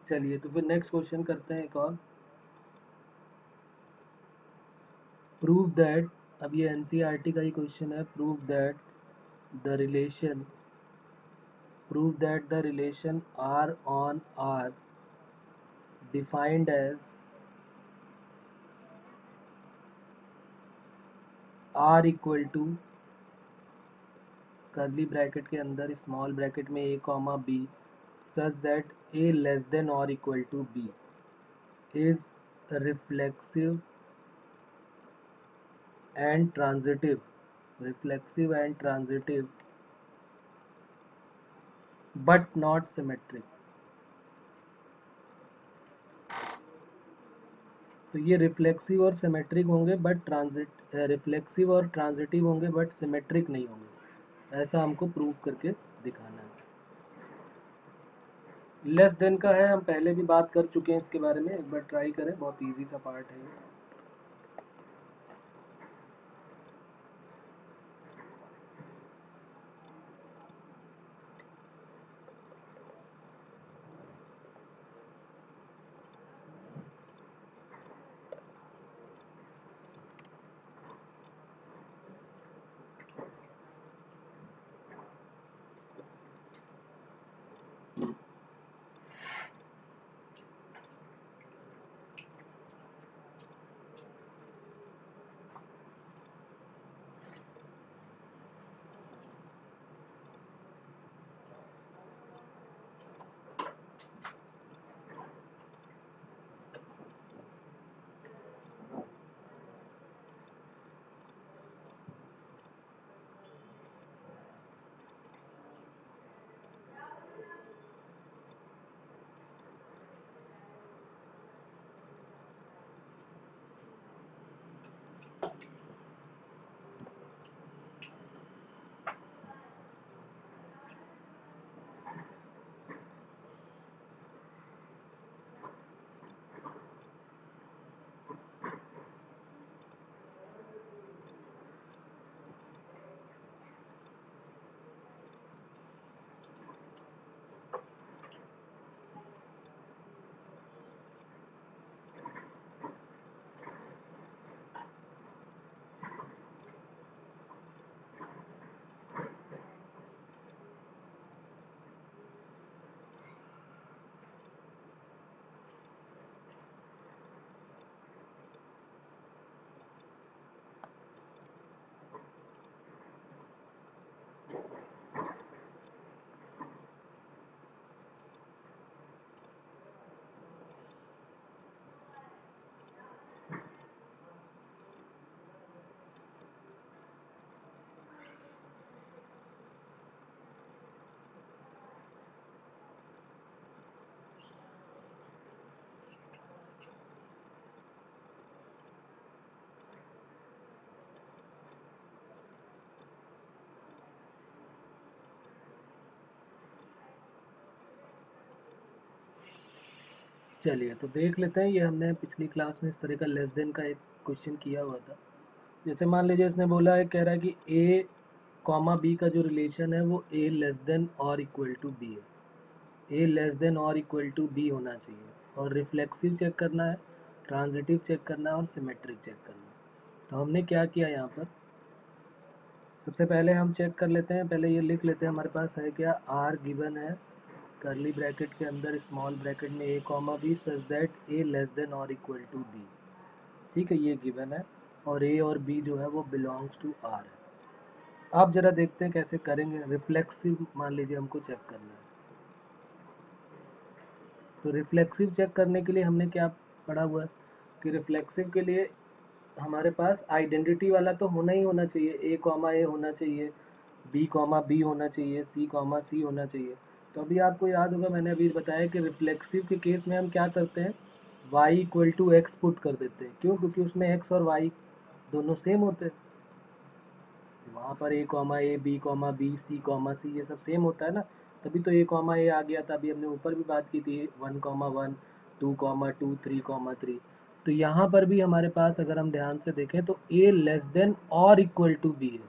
[SPEAKER 1] चलिए तो फिर नेक्स्ट क्वेश्चन करते हैं एक और। प्रूव दैट, अब ये एनसीईआरटी का ही क्वेश्चन है। The relation prove that the relation R on R defined as R equal to curly bracket के अंदर स्मॉल ब्रैकेट में A comma B such that A less than और equal to B is reflexive and transitive but not symmetric. तो ये reflexive और symmetric होंगे but reflexive और transitive होंगे बट सिमेट्रिक नहीं होंगे, ऐसा हमको प्रूव करके दिखाना है। लेस देन का है, हम पहले भी बात कर चुके हैं इसके बारे में, एक बार ट्राई करें, बहुत इजी सा पार्ट है ये। चलिए तो देख लेते हैं, ये हमने पिछली क्लास में इस तरह का लेस देन का एक क्वेश्चन किया हुआ था। जैसे मान लीजिए इसने बोला है, कह रहा है कि ए कॉमा बी का जो रिलेशन है वो ए लेस देन और इक्वल टू बी है। ए लेस देन और इक्वल टू बी होना चाहिए, और रिफ्लेक्सिव चेक करना है, ट्रांजिटिव चेक करना है और सिमेट्रिक चेक करना है। तो हमने क्या किया यहाँ पर, सबसे पहले हम चेक कर लेते हैं, पहले ये लिख लेते हैं हमारे पास है क्या, आर गिवन है कर्ली ब्रैकेट के अंदर स्मॉल ब्रैकेट में A comma B such that A less than और इक्वल टू बी। ठीक है, ये गिवन है, और ए और बी जो है वो बिलोंग्स टू आर है। आप जरा देखते हैं कैसे करेंगे। रिफ्लेक्सिव मान लीजिए हमको चेक करना है, तो रिफ्लेक्सिव चेक करने के लिए हमने क्या पढ़ा हुआ है कि रिफ्लेक्सिव के लिए हमारे पास आइडेंटिटी वाला तो होना ही होना चाहिए, ए कॉमा ए होना चाहिए, बी कॉमा बी होना चाहिए, सी कॉमा सी होना चाहिए। तो अभी आपको याद होगा, मैंने अभी बताया कि रिफ्लेक्सिव के केस में हम क्या करते हैं, y equal to X put कर देते हैं। क्यों? क्योंकि उसमें x और y दोनों सेम होते हैं, वहाँ पर a comma A, B comma B, C comma C, ये सब सेम होता है ना, तभी तो a कॉमा ए आ गया था। अभी हमने ऊपर भी बात की थी 1,1, 2,2, 3,3। तो यहाँ पर भी हमारे पास अगर हम ध्यान से देखें तो a लेस देन और इक्वल टू बी है,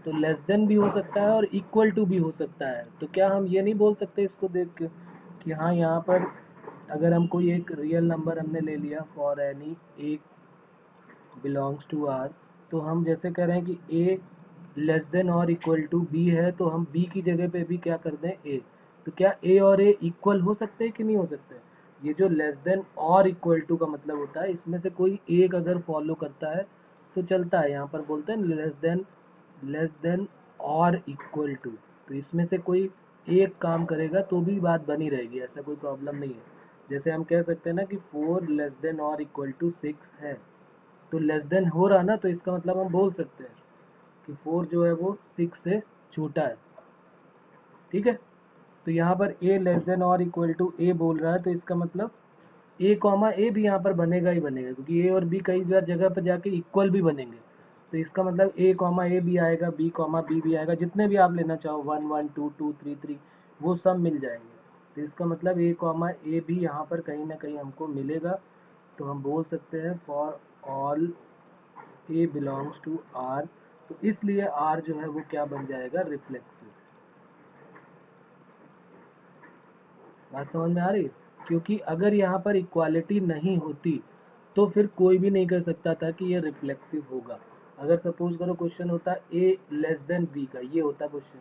[SPEAKER 1] तो लेस देन भी हो सकता है और इक्वल टू भी हो सकता है। तो क्या हम ये नहीं बोल सकते इसको देख के कि हाँ यहाँ पर अगर हम कोई एक रियल नंबर हमने ले लिया for any A belongs to R, तो हम जैसे कह रहे हैं कि ए लेस देन और इक्वल टू बी है, तो हम बी की जगह पे भी क्या कर दें ए। तो क्या ए और ए इक्वल हो सकते हैं कि नहीं हो सकते? ये जो लेस देन और इक्वल टू का मतलब होता है, इसमें से कोई एक अगर फॉलो करता है तो चलता है। यहाँ पर बोलते हैं लेस देन और इक्वल टू, तो इसमें से कोई एक काम करेगा तो भी बात बनी रहेगी, ऐसा कोई प्रॉब्लम नहीं है। जैसे हम कह सकते हैं ना कि 4 लेस देन और इक्वल टू 6 है, तो लेस देन हो रहा ना, तो इसका मतलब हम बोल सकते हैं कि 4 जो है वो 6 से छोटा है। ठीक है, तो यहाँ पर a लेस देन और इक्वल टू a बोल रहा है, तो इसका मतलब a कॉमा a भी यहाँ पर बनेगा ही बनेगा, क्योंकि a और b कई बार जगह पर जाके इक्वल भी बनेंगे। तो इसका मतलब a कॉमा a भी आएगा, b कॉमा b भी आएगा, जितने भी आप लेना चाहो 1 1 2 2 3 3 वो सब मिल जाएंगे। तो इसका मतलब a कॉमा a भी यहाँ पर कहीं ना कहीं हमको मिलेगा। तो हम बोल सकते हैं for all a belongs to r, तो इसलिए r जो है वो क्या बन जाएगा, रिफ्लेक्सिव। बात समझ में आ रही है? क्योंकि अगर यहाँ पर इक्वालिटी नहीं होती तो फिर कोई भी नहीं कर सकता था कि ये रिफ्लेक्सिव होगा। अगर सपोज करो क्वेश्चन होता a लेस देन b का, ये होता क्वेश्चन,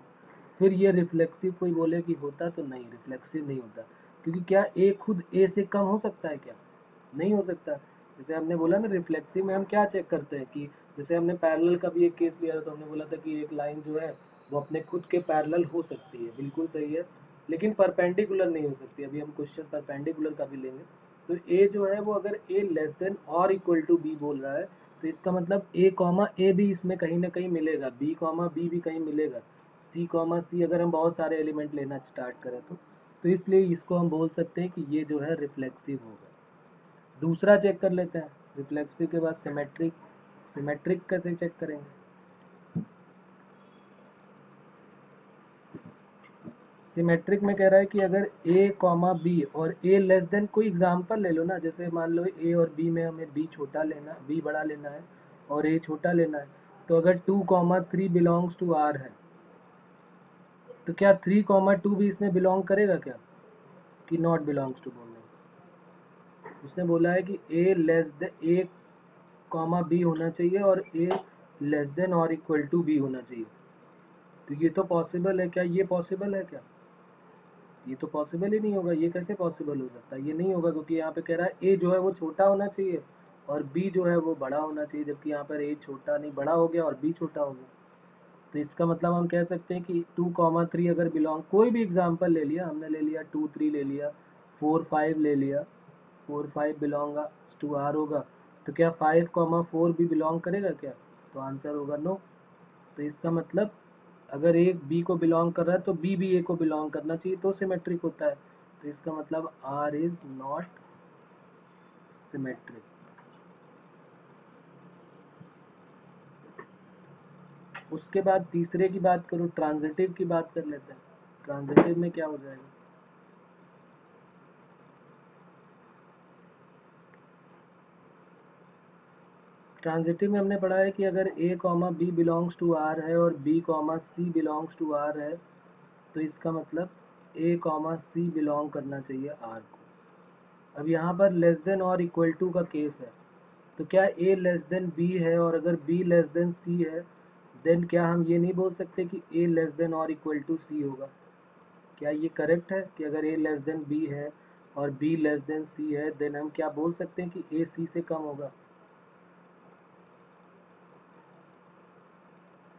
[SPEAKER 1] फिर ये रिफ्लेक्सिव कोई बोले कि होता, तो नहीं, रिफ्लेक्सिव नहीं होता। क्योंकि क्या a खुद a से कम हो सकता है क्या? नहीं हो सकता। जैसे हमने बोला ना, रिफ्लेक्सिव में हम क्या चेक करते हैं कि जैसे हमने पैरेलल का भी एक केस लिया था, तो हमने बोला था कि एक लाइन जो है वो अपने खुद के पैरेलल हो सकती है, बिल्कुल सही है, लेकिन परपेंडिकुलर नहीं हो सकती। अभी हम क्वेश्चन परपेंडिकुलर का भी लेंगे। तो ए जो है वो अगर ए लेस देन और इक्वल टू बी बोल रहा है, तो इसका मतलब ए कॉमा ए भी इसमें कहीं ना कहीं मिलेगा, बी कॉमा बी भी कहीं मिलेगा, सी कॉमा सी, अगर हम बहुत सारे एलिमेंट लेना स्टार्ट करें तो इसलिए इसको हम बोल सकते हैं कि ये जो है रिफ्लेक्सिव होगा। दूसरा चेक कर लेते हैं, रिफ्लेक्सिव के बाद सिमेट्रिक। सिमेट्रिक कैसे चेक करेंगे? सिमेट्रिक में कह रहा है कि अगर a कॉमा बी और a लेस देन, कोई एग्जांपल ले लो ना, जैसे मान लो a और b में हमें b छोटा लेना, b बड़ा लेना है और a छोटा लेना है। तो अगर 2 कॉमा 3 बिलोंग्स टू r है, तो क्या 3 कॉमा 2 भी इसमें बिलोंग करेगा क्या, कि नॉट बिलोंग्स टू बोलने? उसने बोला है कि a कॉमा बी होना चाहिए और a लेस देन और इक्वल टू बी होना चाहिए। तो ये तो पॉसिबल है क्या? ये पॉसिबल है क्या? ये तो पॉसिबल ही नहीं होगा। ये कैसे पॉसिबल हो सकता है? ये नहीं होगा, क्योंकि यहाँ पे कह रहा है ए जो है वो छोटा होना चाहिए और बी जो है वो बड़ा होना चाहिए, जबकि यहाँ पर ए छोटा नहीं, बड़ा हो गया और बी छोटा हो गया। तो इसका मतलब हम कह सकते हैं कि 2,3 अगर बिलोंग, कोई भी एग्जांपल ले लिया हमने, ले लिया 2 3 ले लिया, 4 5 ले लिया, 4 5 बिलोंग टू आर होगा, तो क्या 5,4 भी बिलोंग करेगा क्या? तो आंसर होगा नो। तो इसका मतलब अगर एक बी को बिलोंग कर रहा है तो बी भी ए को बिलोंग करना चाहिए, तो सिमेट्रिक होता है। तो इसका मतलब आर इज नॉट सिमेट्रिक। उसके बाद तीसरे की बात करूँ, ट्रांजिटिव की बात कर लेते हैं। ट्रांजिटिव में क्या हो जाएगा? ट्रांजिटिव में हमने पढ़ा है कि अगर A comma B belongs to R है और B comma C belongs to R है, तो इसका मतलब ए कॉमा सी बिलोंग करना चाहिए आर को। अब यहाँ पर लेस देन और इक्वल टू का केस है, तो क्या a लेस देन b है और अगर b लेस देन c है, देन क्या हम ये नहीं बोल सकते कि a लेस देन और इक्वल टू c होगा? क्या ये करेक्ट है कि अगर a लेस देन b है और b लेस देन c है, देन हम क्या बोल सकते हैं कि a c से कम होगा?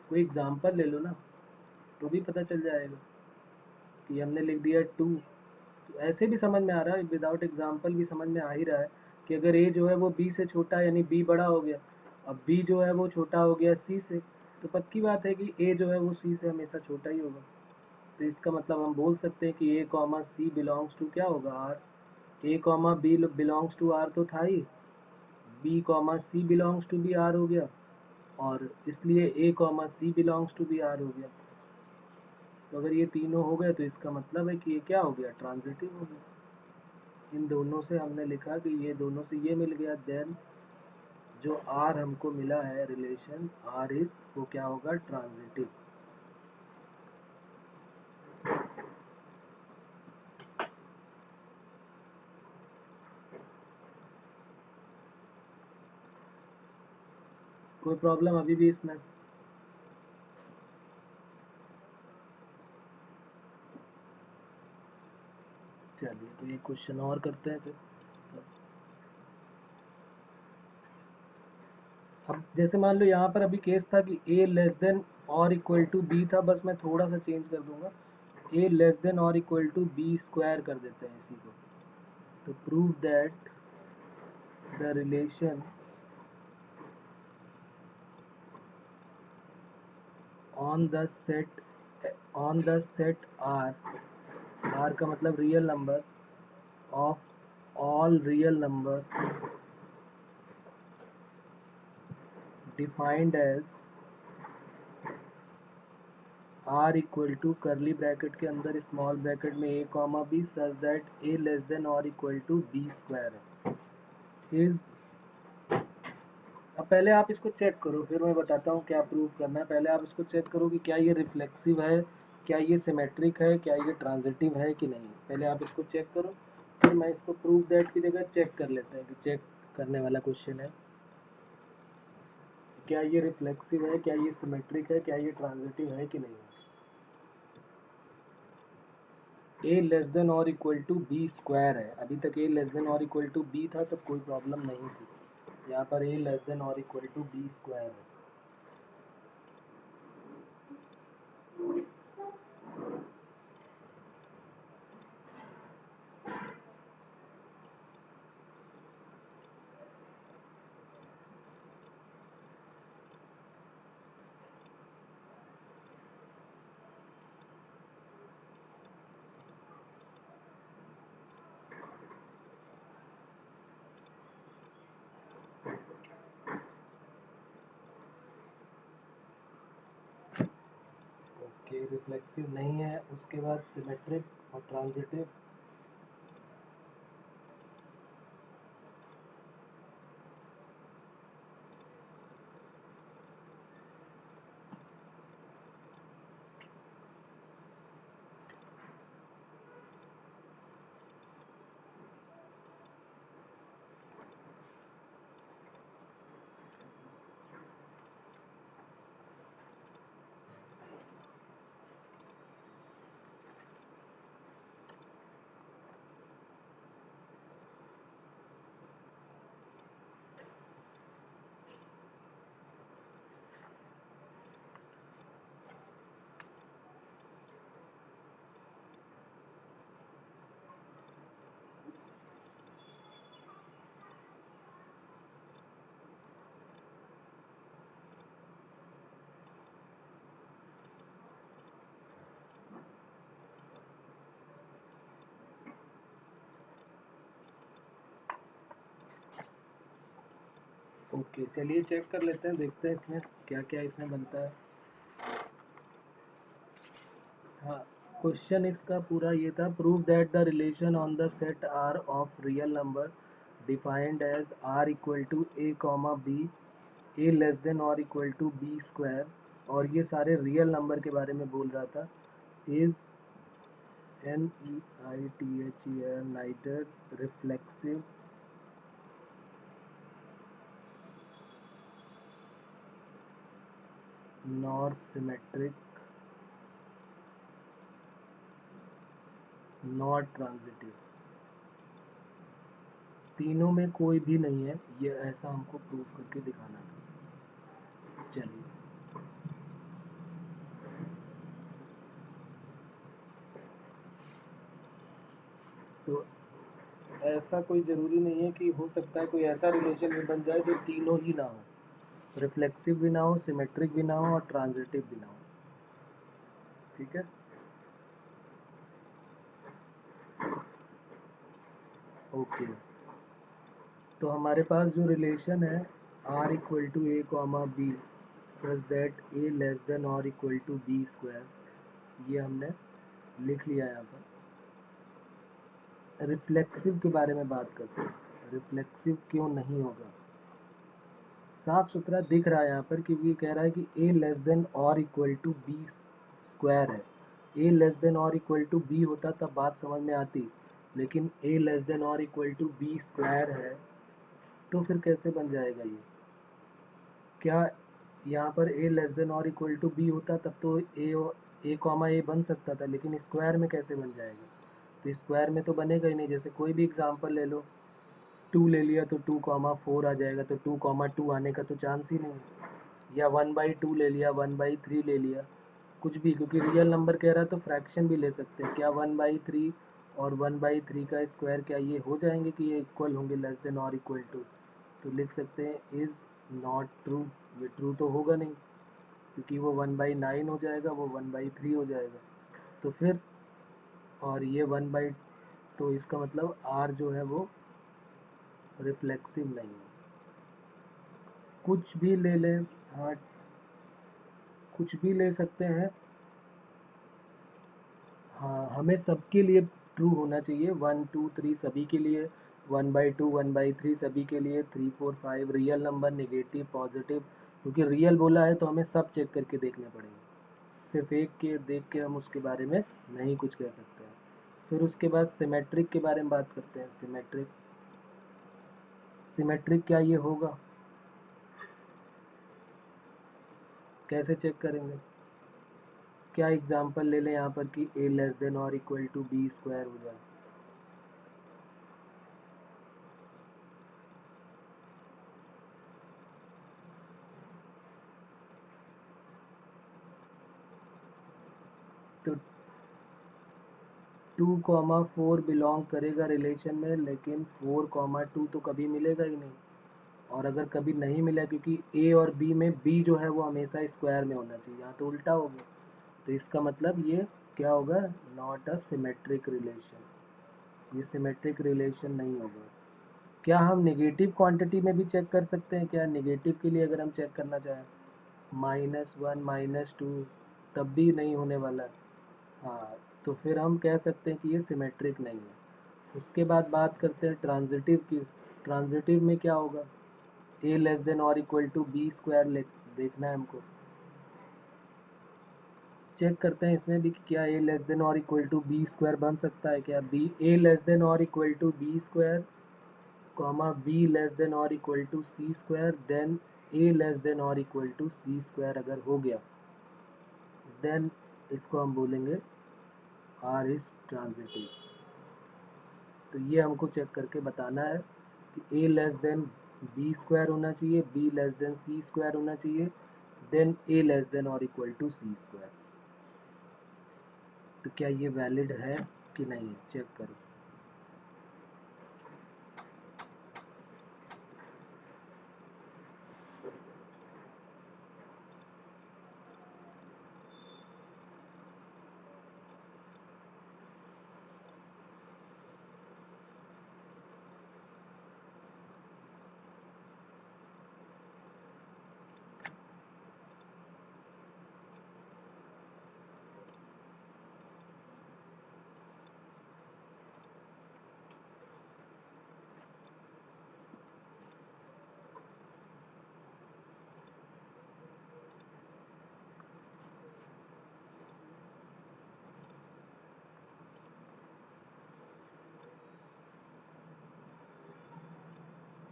[SPEAKER 1] कोई एग्जांपल ले लो ना, तो भी पता चल जाएगा। कि हमने लिख दिया 2, तो ऐसे भी समझ में आ रहा है, विदाउट एग्जांपल भी समझ में आ ही रहा है कि अगर a जो है वो b से छोटा है, यानी b बड़ा हो गया, अब b जो है वो छोटा हो गया c से, तो पक्की बात है कि a जो है वो c से हमेशा छोटा ही होगा। तो इसका मतलब हम बोल सकते हैं कि a comma C belongs to क्या होगा, r। a comma B belongs to r तो था ही, b comma C belongs to भी r हो गया, और इसलिए a comma C belongs to भी r हो गया। तो अगर ये तीनों हो गए, तो इसका मतलब है कि ये क्या हो गया, ट्रांजिटिव हो गया। इन दोनों से हमने लिखा कि ये दोनों से ये मिल गया, देन जो आर हमको मिला है रिलेशन आर इज, वो क्या होगा, ट्रांजिटिव। कोई प्रॉब्लम अभी भी इसमें? चलिए तो ये क्वेश्चन और करते हैं फिर। अब जैसे मान लो यहाँ पर अभी केस था कि a लेस देन और इक्वल टू बी था, बस मैं थोड़ा सा चेंज कर दूंगा, a लेस देन और इक्वल टू बी स्क्वायर कर देते हैं इसी को। तो prove that the relation on the set R का मतलब real number, of all real number defined as R equal to curly bracket के अंदर स्मॉल ब्रैकेट में a comma B such that a less than और equal to B square is. अब पहले आप इसको चेक करो, फिर मैं बताता हूँ क्या प्रूव करना है। पहले आप इसको चेक करो कि क्या ये रिफ्लेक्सिव है, क्या ये सिमेट्रिक है, क्या ये ट्रांजिटिव है कि नहीं। पहले आप इसको चेक करो, फिर मैं इसको प्रूव दैट की जगह चेक कर लेते हैं कि चेक करने वाला क्वेश्चन है क्या ये रिफ्लेक्सिव है, क्या ये सिमेट्रिक है, क्या ये ट्रांजिटिव है कि नहीं है। a लेस देन और इक्वल टू बी स्क्वायर है, अभी तक a लेस देन और इक्वल टू बी था तब कोई प्रॉब्लम नहीं थी। यहाँ पर a लेस देन और इक्वल टू बी स्क्वायर है। ओके, रिफ्लेक्सिव नहीं है, उसके बाद सिमेट्रिक और ट्रांजिटिव। ओके चलिए चेक कर लेते हैं, देखते हैं इसमें क्या क्या इसमें बनता है। हाँ, क्वेश्चन इसका पूरा ये था, prove that the relation on the set R of real number defined as R equal to A comma B A less than और इक्वल टू बी स्क्वायर, और ये सारे रियल नंबर के बारे में बोल रहा था, is NEITHER neither reflexive nor symmetric nor transitive, तीनों में कोई भी नहीं है, ये ऐसा हमको प्रूव करके दिखाना था। चलिए तो ऐसा कोई ज़रूरी नहीं है कि हो सकता है कोई ऐसा रिलेशन भी बन जाए जो तीनों ही ना हो, रिफ्लेक्सिव भी ना हो, सिमेट्रिक भी ना हो और ट्रांजिटिव भी ना हो। ठीक है, ओके। तो हमारे पास जो रिलेशन है R equal to A comma B such that A less than और इक्वल टू बी स्क्वायर, ये हमने लिख लिया यहाँ पर। रिफ्लेक्सिव के बारे में बात करते हैं, रिफ्लेक्सिव क्यों नहीं होगा। साफ सुथरा दिख रहा है यहाँ पर कि ये कह रहा है कि a लेस देन और इक्वल टू बी स्क्वायर है। a लेस देन और इक्वल टू बी होता तब बात समझ में आती, लेकिन a लेस देन और इक्वल टू बी स्क्वायर है, तो फिर कैसे बन जाएगा ये। क्या यहाँ पर a लेस देन और इक्वल टू b होता तब तो a कॉमा a बन सकता था, लेकिन स्क्वायर में कैसे बन जाएगा? तो स्क्वायर में तो बनेगा ही नहीं। जैसे कोई भी एग्जांपल ले लो, 2 ले लिया तो 2,4 आ जाएगा, तो 2,2 आने का तो चांस ही नहीं है। या 1/2 ले लिया, 1/3 ले लिया, कुछ भी, क्योंकि रियल नंबर कह रहा है तो फ्रैक्शन भी ले सकते हैं। क्या 1/3 और 1/3 का स्क्वायर क्या ये हो जाएंगे कि ये इक्वल होंगे, लेस देन और इक्वल टू? तो लिख सकते हैं इज नॉट ट्रू। ये ट्रू तो होगा नहीं, क्योंकि वो 1/9 हो जाएगा, वो 1/3 हो जाएगा। तो फिर और ये 1/, तो इसका मतलब आर जो है वो रिफ्लेक्सिव नहीं है। कुछ भी ले लें, हाँ, कुछ भी ले सकते हैं। हाँ, हमें सबके लिए ट्रू होना चाहिए, 1 2 3 सभी के लिए, 1/2 1/3 सभी के लिए, 3 4 5 रियल नंबर, नेगेटिव, पॉजिटिव। क्योंकि रियल बोला है तो हमें सब चेक करके देखने पड़ेंगे। सिर्फ एक के देख के हम उसके बारे में नहीं कुछ कह सकते हैं। फिर उसके बाद सिमेट्रिक के बारे में बात करते हैं। सिमेट्रिक, सिमेट्रिक क्या ये होगा? कैसे चेक करेंगे? क्या एग्जांपल ले लें यहाँ पर कि a लेस देन और इक्वल टू b स्क्वायर हो जाए? तो 2,4 बिलोंग करेगा रिलेशन में, लेकिन 4,2 तो कभी मिलेगा ही नहीं। और अगर कभी नहीं मिला, क्योंकि a और b में b जो है वो हमेशा स्क्वायर में होना चाहिए, यहाँ तो उल्टा हो गया। तो इसका मतलब ये क्या होगा? Not a symmetric relation. ये सिमेट्रिक रिलेशन नहीं होगा। क्या हम नेगेटिव क्वांटिटी में भी चेक कर सकते हैं? क्या नेगेटिव के लिए अगर हम चेक करना चाहें, -1 -2, तब भी नहीं होने वाला? हाँ, तो फिर हम कह सकते हैं कि ये सिमेट्रिक नहीं है। उसके बाद बात करते हैं ट्रांजिटिव की। ट्रांजिटिव में क्या होगा? a लेस देन और इक्वल टू b स्क्वायर देखना है हमको। चेक करते हैं इसमें भी कि क्या a लेस देन और इक्वल टू b स्क्वायर बन सकता है क्या? b a लेस देन और equal to b square, comma b less than और equal to c square, then a less than और इक्वल टू c स्क्वायर अगर हो गया, देन इसको हम बोलेंगे r इज ट्रांजिटिव। तो ये हमको चेक करके बताना है कि a less then b square होना चाहिए, b less then c square होना चाहिए, देन a लेस देन और इक्वल टू c स्क्वायर। तो क्या ये वैलिड है कि नहीं, चेक करो।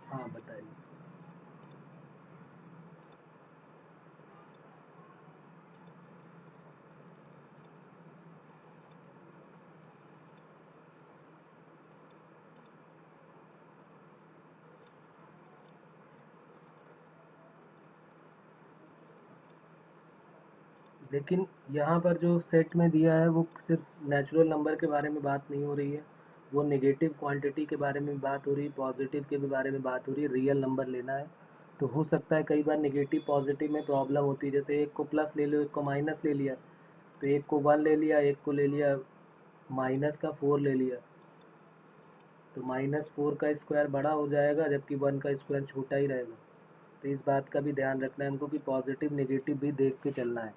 [SPEAKER 1] हाँ, बताइए। लेकिन यहाँ पर जो सेट में दिया है वो सिर्फ नेचुरल नंबर के बारे में बात नहीं हो रही है, वो नेगेटिव क्वांटिटी के बारे में बात हो रही है, पॉजिटिव के भी बारे में बात हो रही है, रियल नंबर लेना है। तो हो सकता है कई बार नेगेटिव पॉजिटिव में प्रॉब्लम होती है, जैसे एक को प्लस ले लो, एक को माइनस ले लिया, तो एक को 1 ले लिया, एक को ले लिया माइनस का 4 ले लिया, तो -4 का स्क्वायर बड़ा हो जाएगा जबकि 1 का स्क्वायर छोटा ही रहेगा। तो इस बात का भी ध्यान रखना है हमको कि पॉजिटिव नेगेटिव भी देख के चलना है।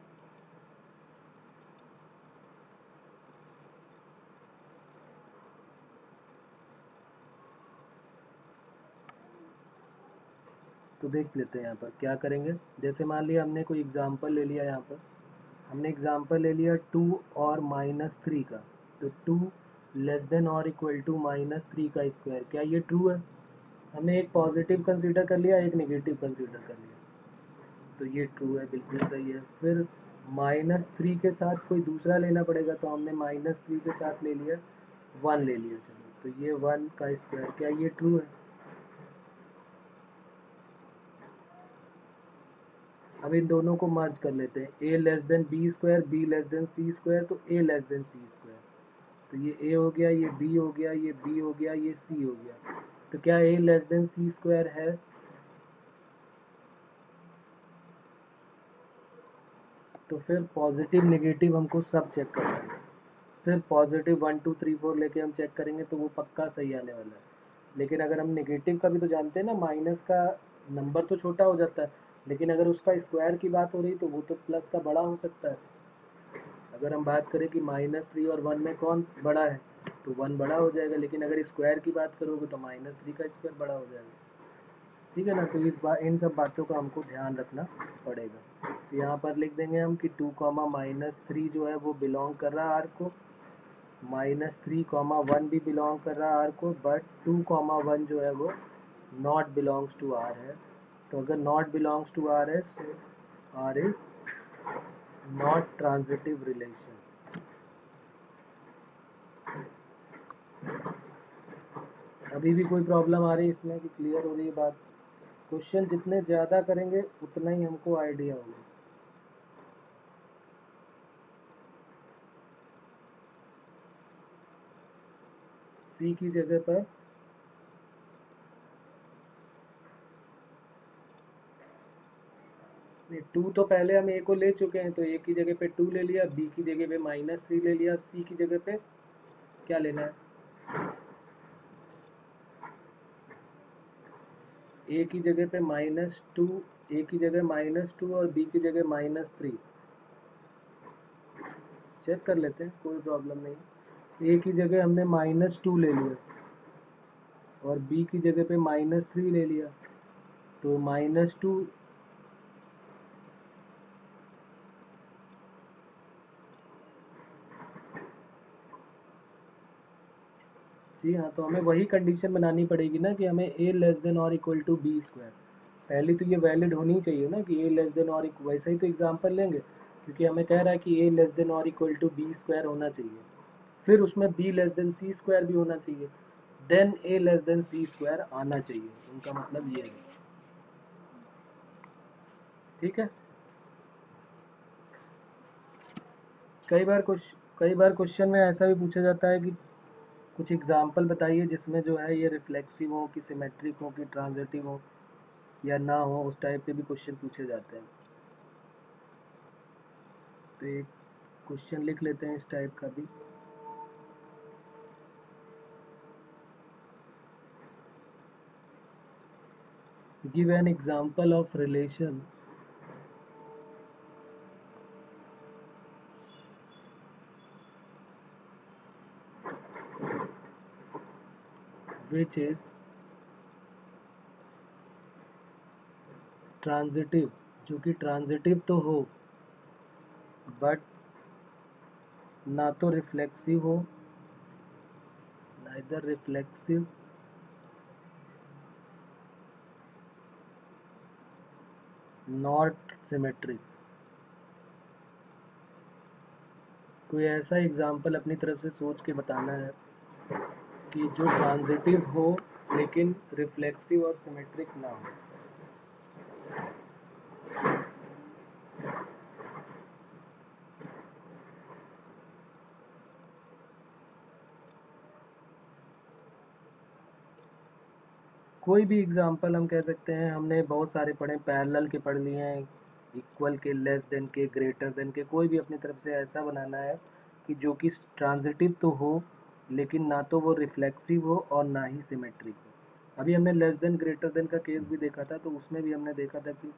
[SPEAKER 1] तो देख लेते हैं यहाँ पर क्या करेंगे। जैसे मान लिया हमने कोई एग्जांपल ले लिया, यहाँ पर हमने एग्जांपल ले लिया 2 और -3 का। तो 2 लेस देन और इक्वल टू -3 का स्क्वायर, क्या ये ट्रू है? हमने एक पॉजिटिव कंसीडर कर लिया, एक नेगेटिव कंसीडर कर लिया। तो ये ट्रू है, बिल्कुल सही है। फिर -3 के साथ कोई दूसरा लेना पड़ेगा, तो हमने -3 के साथ ले लिया 1 ले लिया, चलो तो ये 1 का स्क्वायर, क्या ये ट्रू है? अब इन दोनों को मर्ज कर लेते हैं, a less than B square, B less than C square, तो a less than C square, तो ये a हो गया, ये b हो गया, ये b हो गया, ये c हो गया, तो क्या a less than C square है? तो फिर पॉजिटिव नेगेटिव हमको सब चेक करना है, सिर्फ पॉजिटिव 1 2 3 4 लेके हम चेक करेंगे तो वो पक्का सही आने वाला है। लेकिन अगर हम नेगेटिव का भी तो जानते हैं ना, माइनस का नंबर तो छोटा हो जाता है, लेकिन अगर उसका स्क्वायर की बात हो रही तो वो तो प्लस का बड़ा हो सकता है। अगर हम बात करें कि -3 और 1 में कौन बड़ा है, तो 1 बड़ा हो जाएगा, लेकिन अगर स्क्वायर की बात करोगे तो -3 का स्क्वायर बड़ा हो जाएगा। ठीक है ना, तो इन सब बातों का हमको ध्यान रखना पड़ेगा। तो यहाँ पर लिख देंगे हम कि 2 -3 जो है वो बिलोंग कर रहा है आर को, -3 1 भी बिलोंग कर रहा है आर को, बट 2 1 जो है वो नॉट बिलोंग्स टू आर है। तो अगर नॉट बिलोंग्स टू आर है, so R is not transitive relation. अभी भी कोई प्रॉब्लम आ रही है इसमें कि क्लियर हो रही है बात? क्वेश्चन जितने ज़्यादा करेंगे उतना ही हमको आइडिया होगा। सी की जगह पर नहीं, 2 तो पहले हम ए को ले चुके हैं, तो ए की जगह पे 2 ले लिया, बी की जगह पे -3 ले लिया, अब सी की जगह पे क्या लेना है? ए की जगह पे -2, ए की जगह -2 और बी की जगह -3 चेक कर लेते हैं, कोई प्रॉब्लम नहीं। ए की जगह हमने -2 ले लिया और बी की जगह पे -3 ले लिया, तो -2, जी हाँ, तो हमें वही कंडीशन बनानी पड़ेगी ना कि हमें ए लेस देन और इक्वल टू बी स्क्वायर, पहली तो ये वैलिड होनी चाहिए ना कि ए लेस देन और वैसे ही तो एग्जांपल लेंगे, क्योंकि हमें कह रहा है कि ए लेस देन और इक्वल टू बी स्क्वायर होना चाहिए, फिर उसमें B less than C square भी होना चाहिए, then A less than C square आना चाहिए, उनका मतलब ये है। ठीक है, कई बार कुछ कई बार क्वेश्चन में ऐसा भी पूछा जाता है कि कुछ एग्जाम्पल बताइए जिसमें जो है ये रिफ्लेक्सिव हो, कि सिमेट्रिक हो, कि ट्रांजिटिव हो या ना हो, उस टाइप के भी क्वेश्चन पूछे जाते हैं। तो एक क्वेश्चन लिख लेते हैं इस टाइप का भी। Give an example of relation which is transitive, जो कि ट्रांजिटिव तो हो बट ना तो रिफ्लेक्सिव हो, नाइदर रिफ्लेक्सिव नॉट सिमेट्रिक। कोई ऐसा एग्जाम्पल अपनी तरफ से सोच के बताना है कि जो ट्रांजिटिव हो लेकिन रिफ्लेक्सिव और सिमेट्रिक ना हो। कोई भी एग्जाम्पल हम कह सकते हैं, हमने बहुत सारे पढ़े, पैरेलल के पढ़ लिए हैं, इक्वल के, लेस देन के, ग्रेटर देन के, कोई भी अपनी तरफ से ऐसा बनाना है कि जो कि ट्रांजिटिव तो हो लेकिन ना तो वो रिफ्लेक्सिव हो और ना ही सिमेट्रिक हो। अभी हमने लेस देन ग्रेटर देन का केस भी देखा था, तो उसमें भी हमने देखा था कि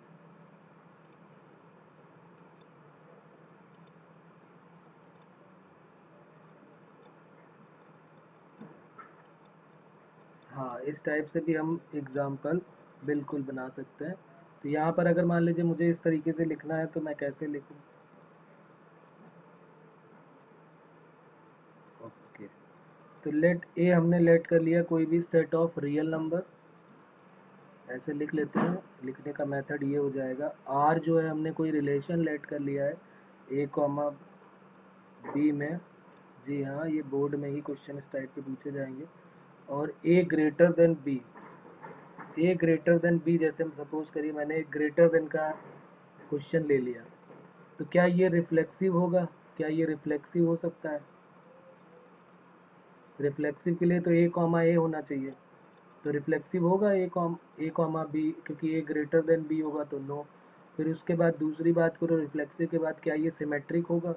[SPEAKER 1] हाँ, इस टाइप से भी हम एग्जाम्पल बिल्कुल बना सकते हैं। तो यहाँ पर अगर मान लीजिए मुझे इस तरीके से लिखना है तो मैं कैसे लिखूँ? ओके, तो लेट ए हमने लेट कर लिया कोई भी सेट ऑफ रियल नंबर ऐसे लिख लेते हैं। लिखने का मेथड ये हो जाएगा, आर जो है हमने कोई रिलेशन लेट कर लिया है ए कॉमा बी में। जी हाँ, ये बोर्ड में ही क्वेश्चन इस टाइप के पूछे जाएंगे। और ए ग्रेटर देन बी, ए ग्रेटर देन बी, जैसे हम सपोज करिए मैंने एक ग्रेटर देन का क्वेश्चन ले लिया, तो क्या ये रिफ्लेक्सिव होगा? क्या ये रिफ्लेक्सिव हो सकता है? रिफ्लेक्सिव के लिए तो ए कॉमा ए होना चाहिए, तो रिफ्लेक्सिव होगा ए कॉमा बी, क्योंकि ए ग्रेटर देन बी होगा तो नो। फिर उसके बाद दूसरी बात करो, रिफ्लेक्सिव के बाद क्या ये सिमेट्रिक होगा?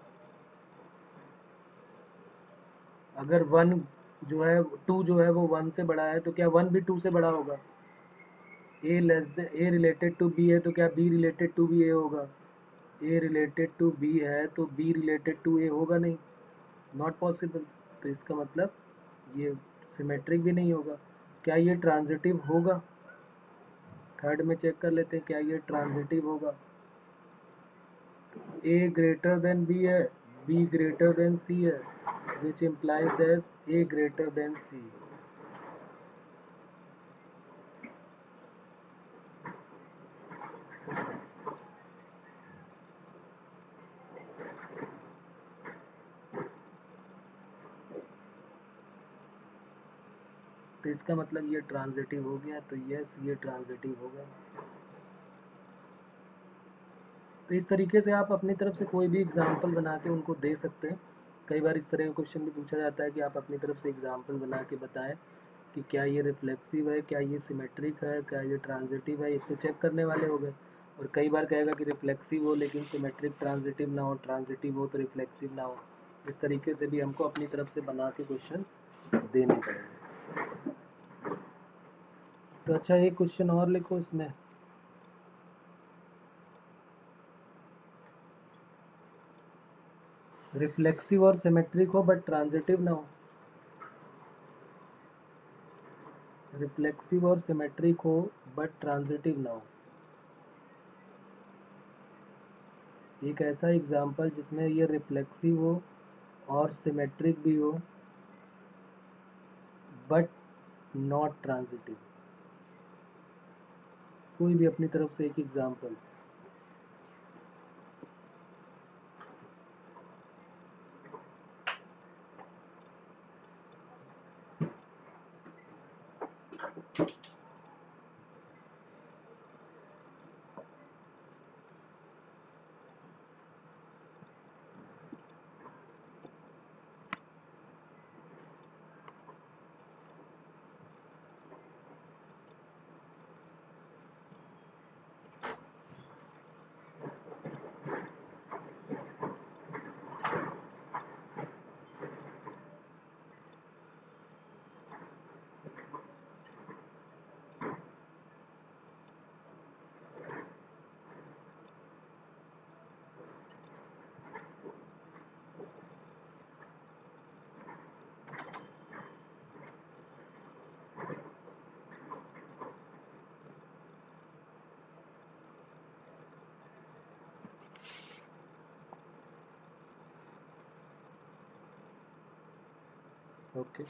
[SPEAKER 1] अगर वन जो है, टू जो है वो वन से बड़ा है, तो क्या वन भी टू से बड़ा होगा? A less than, A related to B है तो क्या B related to B A होगा? ए रिलेटेड टू बी है तो बी रिलेटेड टू ए होगा नहीं, नॉट पॉसिबल। तो इसका मतलब ये सिमेट्रिक भी नहीं होगा। क्या ये ट्रांजिटिव होगा? थर्ड में चेक कर लेते हैं क्या ये ट्रांजिटिव होगा। ए ग्रेटर देन बी है, बी ग्रेटर देन सी है, which implies that A greater than C. तो इसका मतलब ये ट्रांजिटिव हो गया, तो यस ये ट्रांजिटिव होगा। तो इस तरीके से आप अपनी तरफ से कोई भी एग्जाम्पल बना के उनको दे सकते हैं। कई बार इस तरह का क्वेश्चन भी पूछा जाता है कि आप अपनी तरफ से एग्जाम्पल बना के बताएं कि क्या ये रिफ्लेक्सिव है, क्या ये सिमेट्रिक है, क्या ये ट्रांजिटिव है। एक तो चेक करने वाले हो गए, और कई बार कहेगा कि रिफ्लेक्सिव हो लेकिन सिमेट्रिक ट्रांजिटिव ना हो, ट्रांजिटिव हो तो रिफ्लेक्सिव ना हो। इस तरीके से भी हमको अपनी तरफ से बना के क्वेश्चन देने पड़ेंगे। तो अच्छा, एक क्वेश्चन और लिखो इसमें, रिफ्लेक्सिव और सिमेट्रिक हो बट ट्रांजिटिव ना हो। रिफ्लेक्सिव और सिमेट्रिक हो बट ट्रांजिटिव ना हो। एक ऐसा एग्जाम्पल जिसमें ये रिफ्लेक्सिव हो और सिमेट्रिक भी हो बट नॉट ट्रांजिटिव। कोई भी अपनी तरफ से एक एग्जाम्पल। ओके।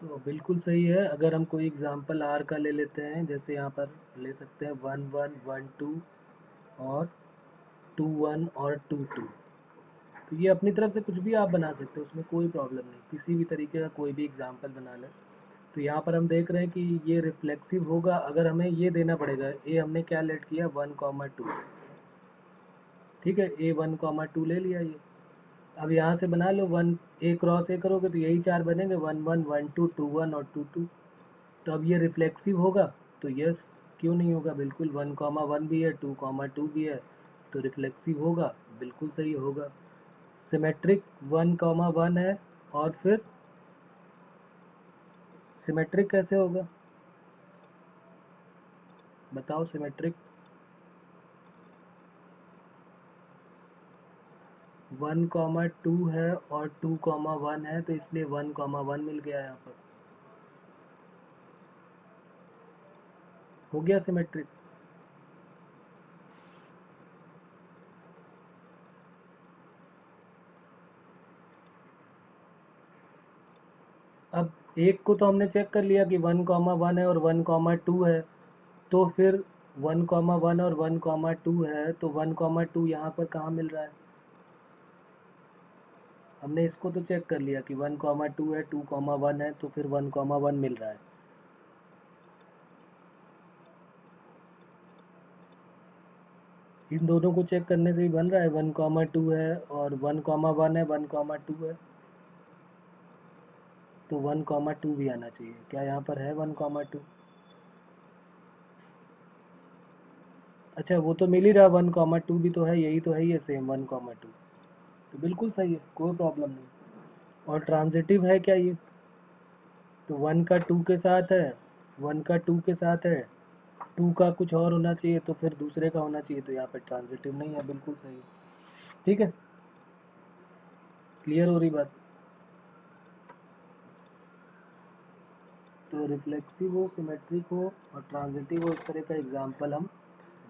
[SPEAKER 1] तो बिल्कुल सही है। अगर हम कोई एग्जांपल आर का ले लेते हैं, जैसे यहाँ पर ले सकते हैं 1 1 1 2 और 2 1 और 2 2। तो ये अपनी तरफ से कुछ भी आप बना सकते हो, उसमें कोई प्रॉब्लम नहीं, किसी भी तरीके का कोई भी एग्जांपल बना लें। तो यहाँ पर हम देख रहे हैं कि ये रिफ्लेक्सिव होगा। अगर हमें ये देना पड़ेगा, ए हमने क्या लेट किया 1 2, ठीक है, ए 1 2 ले लिया ये। अब यहाँ से बना लो, वन ए क्रॉस ए करोगे तो यही चार बनेंगे, 1 1 1 2 2 1 और 2 2। तो अब ये रिफ्लेक्सिव होगा? तो यस, क्यों नहीं होगा, बिल्कुल 1 1 भी है, 2 2 भी है, तो रिफ्लेक्सिव होगा, बिल्कुल सही होगा। सिमेट्रिक 1 1 है, और फिर सिमेट्रिक कैसे होगा बताओ? सिमेट्रिक 1 2 है और 2 1 है, तो इसलिए 1 1 मिल गया यहाँ पर, हो गया सिमेट्रिक। अब एक को तो हमने चेक कर लिया कि 1,1 है और 1,2 है, तो फिर 1,1 और 1,2 है, तो 1,2 यहाँ पर कहाँ मिल रहा है? हमने इसको तो चेक कर लिया कि 1,2 है, 2,1 है, तो फिर 1,1 मिल रहा है। इन दोनों को चेक करने से ही बन रहा है 1,2 है और 1,1 है, 1,2 है, तो 1,2 भी आना चाहिए। क्या यहाँ पर है 1,2? अच्छा, वो तो मिल ही रहा, 1,2 भी तो है, यही तो है ये सेम 1,2, तो बिल्कुल सही है, कोई प्रॉब्लम नहीं। और ट्रांजिटिव है क्या ये? तो 1 का 2 के साथ है, 1 का 2 के साथ है, 2 का कुछ और होना चाहिए, तो फिर दूसरे का होना चाहिए, तो यहाँ पे ट्रांजिटिव नहीं है, बिल्कुल सही है। ठीक है, क्लियर हो रही बात? तो रिफ्लेक्सिव हो, सिमेट्रिक हो और ट्रांजिटिव हो, इस तरह का एग्जाम्पल हम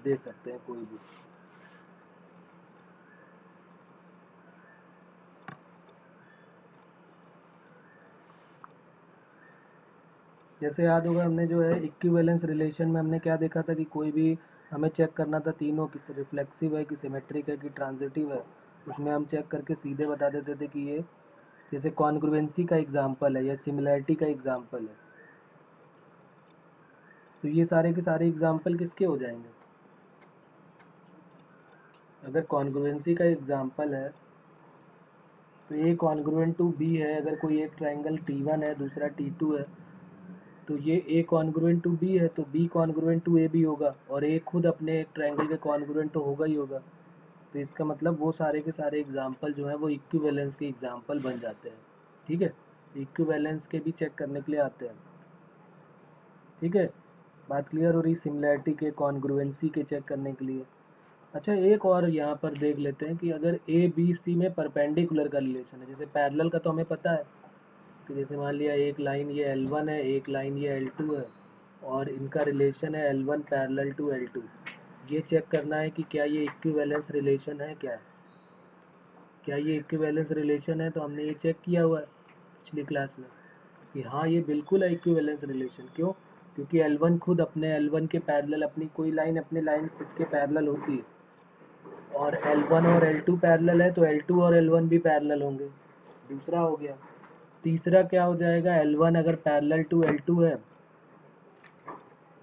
[SPEAKER 1] दे सकते हैं कोई भी। जैसे याद होगा, हमने जो है इक्विवेलेंस रिलेशन में हमने क्या देखा था कि कोई भी हमें चेक करना था तीनों कि रिफ्लेक्सिव है कि सिमेट्रिक है कि ट्रांजिटिव है, उसमें हम चेक करके सीधे बता देते थे कि ये जैसे कॉन्ग्रुएंसी का एग्जाम्पल है या सिमिलैरिटी का एग्जाम्पल है। तो ये सारे के सारे एग्जाम्पल किसके हो जाएंगे? अगर कॉन्ग्रुएंसी का एग्जाम्पल है तो ए कॉन्ग्रुएंट टू बी है, अगर कोई एक ट्राइंगल T1 है, दूसरा T2 है, तो ये ए कॉन्ग्रुएंट टू बी है, तो बी कॉन्ग्रुएंट टू ए भी होगा, और ए खुद अपने एक ट्राइंगल के कॉन्ग्रुएंट तो होगा ही होगा। तो इसका मतलब वो सारे के सारे एग्जाम्पल जो हैं वो इक्विवेलेंस के एग्जाम्पल बन जाते हैं। ठीक है, इक्विवेलेंस के भी चेक करने के लिए आते हैं। ठीक है, बात क्लियर हो रही? सिमिलैरिटी के, कॉन्ग्रुएंसी के चेक करने के लिए। अच्छा, एक और यहाँ पर देख लेते हैं कि अगर ए बी सी में परपेंडिकुलर का रिलेशन है, जैसे पैरेलल का तो हमें पता है कि जैसे मान लिया एक लाइन ये L1 है, एक लाइन ये L2 है, और इनका रिलेशन है L1 पैरेलल टू L2। ये चेक करना है कि क्या ये इक्विवेलेंस रिलेशन है, क्या ये इक्विवेलेंस रिलेशन है। तो हमने ये चेक किया हुआ है पिछली क्लास में कि हाँ, ये बिल्कुल है इक्विवेलेंस रिलेशन। क्यों? क्योंकि L1 खुद अपने L1 के पैरेलल, अपनी कोई लाइन अपने लाइन खुद के पैरेलल होती है, और L1 और L2 पैरेलल है, तो L2 और L1 भी पैरेलल होंगे। दूसरा हो गया। तीसरा क्या हो जाएगा, L1 अगर पैरेलल टू L2 है,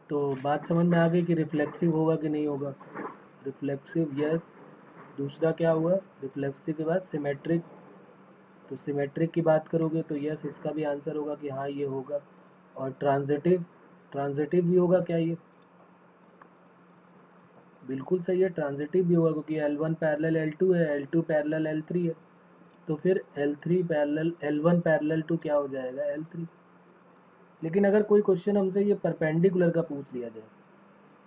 [SPEAKER 1] तो बात समझ में आ गई कि रिफ्लेक्सिव होगा कि नहीं होगा? Reflexive, yes. दूसरा क्या हुआ, रिफ्लेक्सिव के बाद सिमेट्रिक, तो सिमेट्रिक की बात करोगे तो यस, इसका भी आंसर होगा कि हाँ ये होगा। और ट्रांजिटिव, ट्रांजिटिव भी होगा क्या ये? बिल्कुल सही है, ट्रांजिटिव भी होगा, क्योंकि L1 पैरेलल L2 है, L2 पैरेलल L3 है, तो फिर L3 parallel L1 parallel to क्या हो जाएगा, L3। लेकिन अगर कोई क्वेश्चन हमसे ये परपेंडिकुलर का पूछ लिया जाए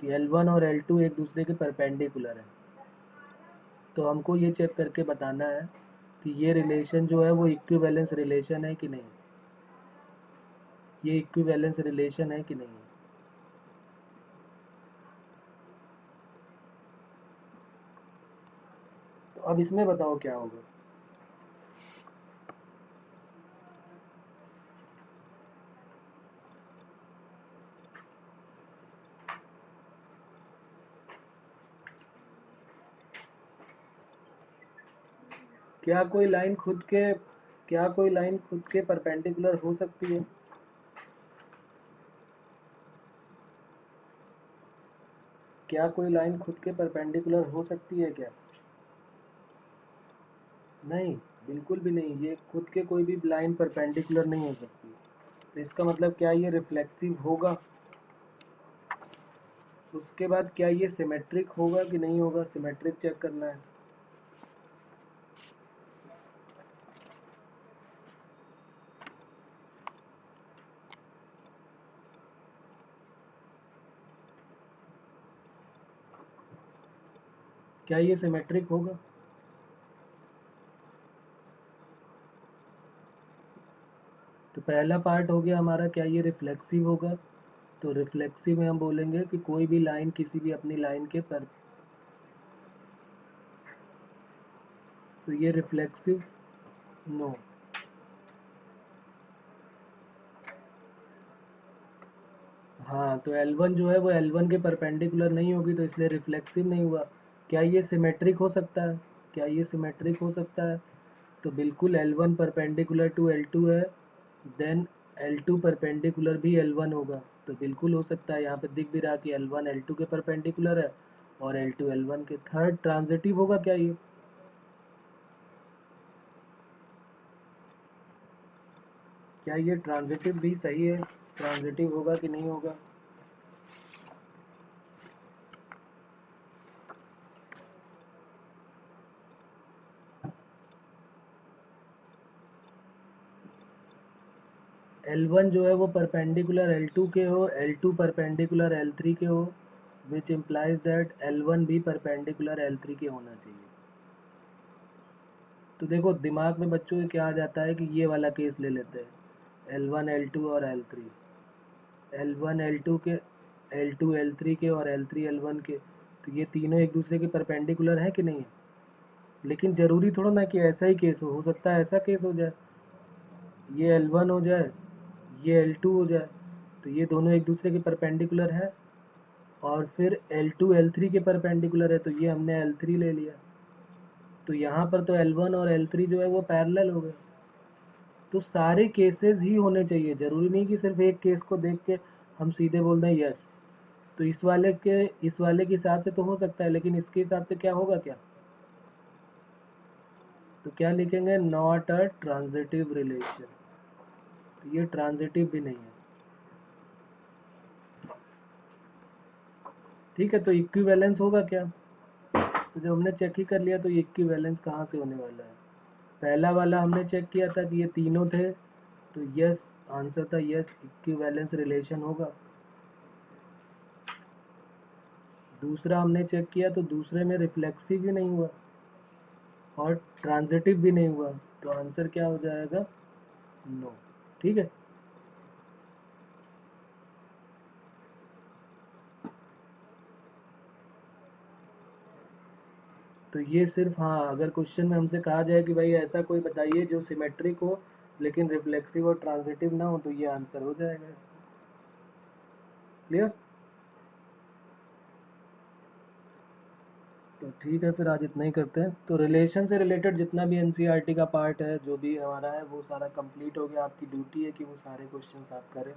[SPEAKER 1] कि L1 और L2 एक दूसरे के परपेंडिकुलर है, तो हमको ये चेक करके बताना है कि ये रिलेशन जो है वो इक्विवेलेंस रिलेशन है कि नहीं, ये इक्विवेलेंस रिलेशन है कि नहीं है। तो अब इसमें बताओ क्या होगा। क्या कोई लाइन खुद के, क्या कोई लाइन खुद के परपेंडिकुलर हो सकती है? क्या कोई लाइन खुद के परपेंडिकुलर हो सकती है क्या? नहीं, बिल्कुल भी नहीं, ये खुद के कोई भी लाइन परपेंडिकुलर नहीं हो सकती। तो इसका मतलब क्या ये रिफ्लेक्सिव होगा? उसके बाद क्या ये सिमेट्रिक होगा कि नहीं होगा, सिमेट्रिक चेक करना है। क्या ये सिमेट्रिक होगा? तो पहला पार्ट हो गया हमारा, क्या ये रिफ्लेक्सिव होगा? तो रिफ्लेक्सिव में हम बोलेंगे कि कोई भी लाइन किसी भी अपनी लाइन के पर, तो ये रिफ्लेक्सिव, नो। हाँ, तो L1 जो है वो L1 के परपेंडिकुलर नहीं होगी, तो इसलिए रिफ्लेक्सिव नहीं हुआ। क्या ये सिमेट्रिक हो सकता है? क्या ये सिमेट्रिक हो सकता है? तो बिल्कुल L1 परपेंडिकुलर टू L2 है, देन L2 परपेंडिकुलर भी L1 होगा। तो बिल्कुल हो सकता है, यहाँ पे दिख भी रहा कि L1 L2 के परपेंडिकुलर है और L2 L1 के। थर्ड ट्रांजिटिव होगा क्या ये? क्या ये ट्रांजिटिव भी सही है? ट्रांजिटिव होगा कि नहीं होगा? L1 जो है वो परपेंडिकुलर L2 के हो, L2 परपेंडिकुलर L3 के हो, विच इम्प्लाइज दैट L1 भी परपेंडिकुलर L3 के होना चाहिए। तो देखो दिमाग में बच्चों के क्या आ जाता है कि ये वाला केस ले लेते हैं, L1 L2 और L3, L1 L2 के, L2 L3 के और L3 L1 के, तो ये तीनों एक दूसरे के परपेंडिकुलर है कि नहीं है? लेकिन ज़रूरी थोड़ा ना कि ऐसा ही केस हो सकता है ऐसा केस हो जाए, ये L1 हो जाए, ये L2 हो जाए, तो ये दोनों एक दूसरे के परपेंडिकुलर है, और फिर L2 L3 के परपेंडिकुलर है, तो ये हमने L3 ले लिया। तो यहाँ पर तो L1 और L3 जो है वो पैरेलल हो गए। तो सारे केसेस ही होने चाहिए, ज़रूरी नहीं कि सिर्फ एक केस को देख के हम सीधे बोल दें यस। तो इस वाले के हिसाब से तो हो सकता है, लेकिन इसके हिसाब से क्या होगा क्या? तो क्या लिखेंगे? Not a transitive relation. तो ये ट्रांजिटिव भी नहीं है। ठीक है, तो इक्विवेलेंस होगा क्या? तो जब हमने चेक ही कर लिया, तो ये इक्विवेलेंस कहाँ से होने वाला है? पहला वाला हमने चेक किया था कि ये तीनों थे, तो यस, आंसर था यस, इक्विवेलेंस रिलेशन होगा। दूसरा हमने चेक किया, तो दूसरे में रिफ्लेक्सिव भी नहीं हुआ और ट्रांजिटिव भी नहीं हुआ, तो आंसर क्या हो जाएगा? नो। ठीक है, तो ये सिर्फ, हाँ, अगर क्वेश्चन में हमसे कहा जाए कि भाई ऐसा कोई बताइए जो सिमेट्रिक हो लेकिन रिफ्लेक्सिव और ट्रांजिटिव ना हो, तो ये आंसर हो जाएगा इसका। क्लियर? तो ठीक है, फिर आज इतना ही करते हैं। तो रिलेशन से रिलेटेड जितना भी एनसीईआरटी का पार्ट है, जो भी हमारा है, वो सारा कंप्लीट हो गया। आपकी ड्यूटी है कि वो सारे क्वेश्चंस आप करें।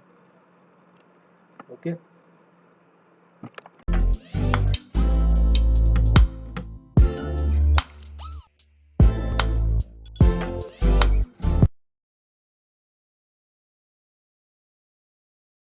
[SPEAKER 1] ओके।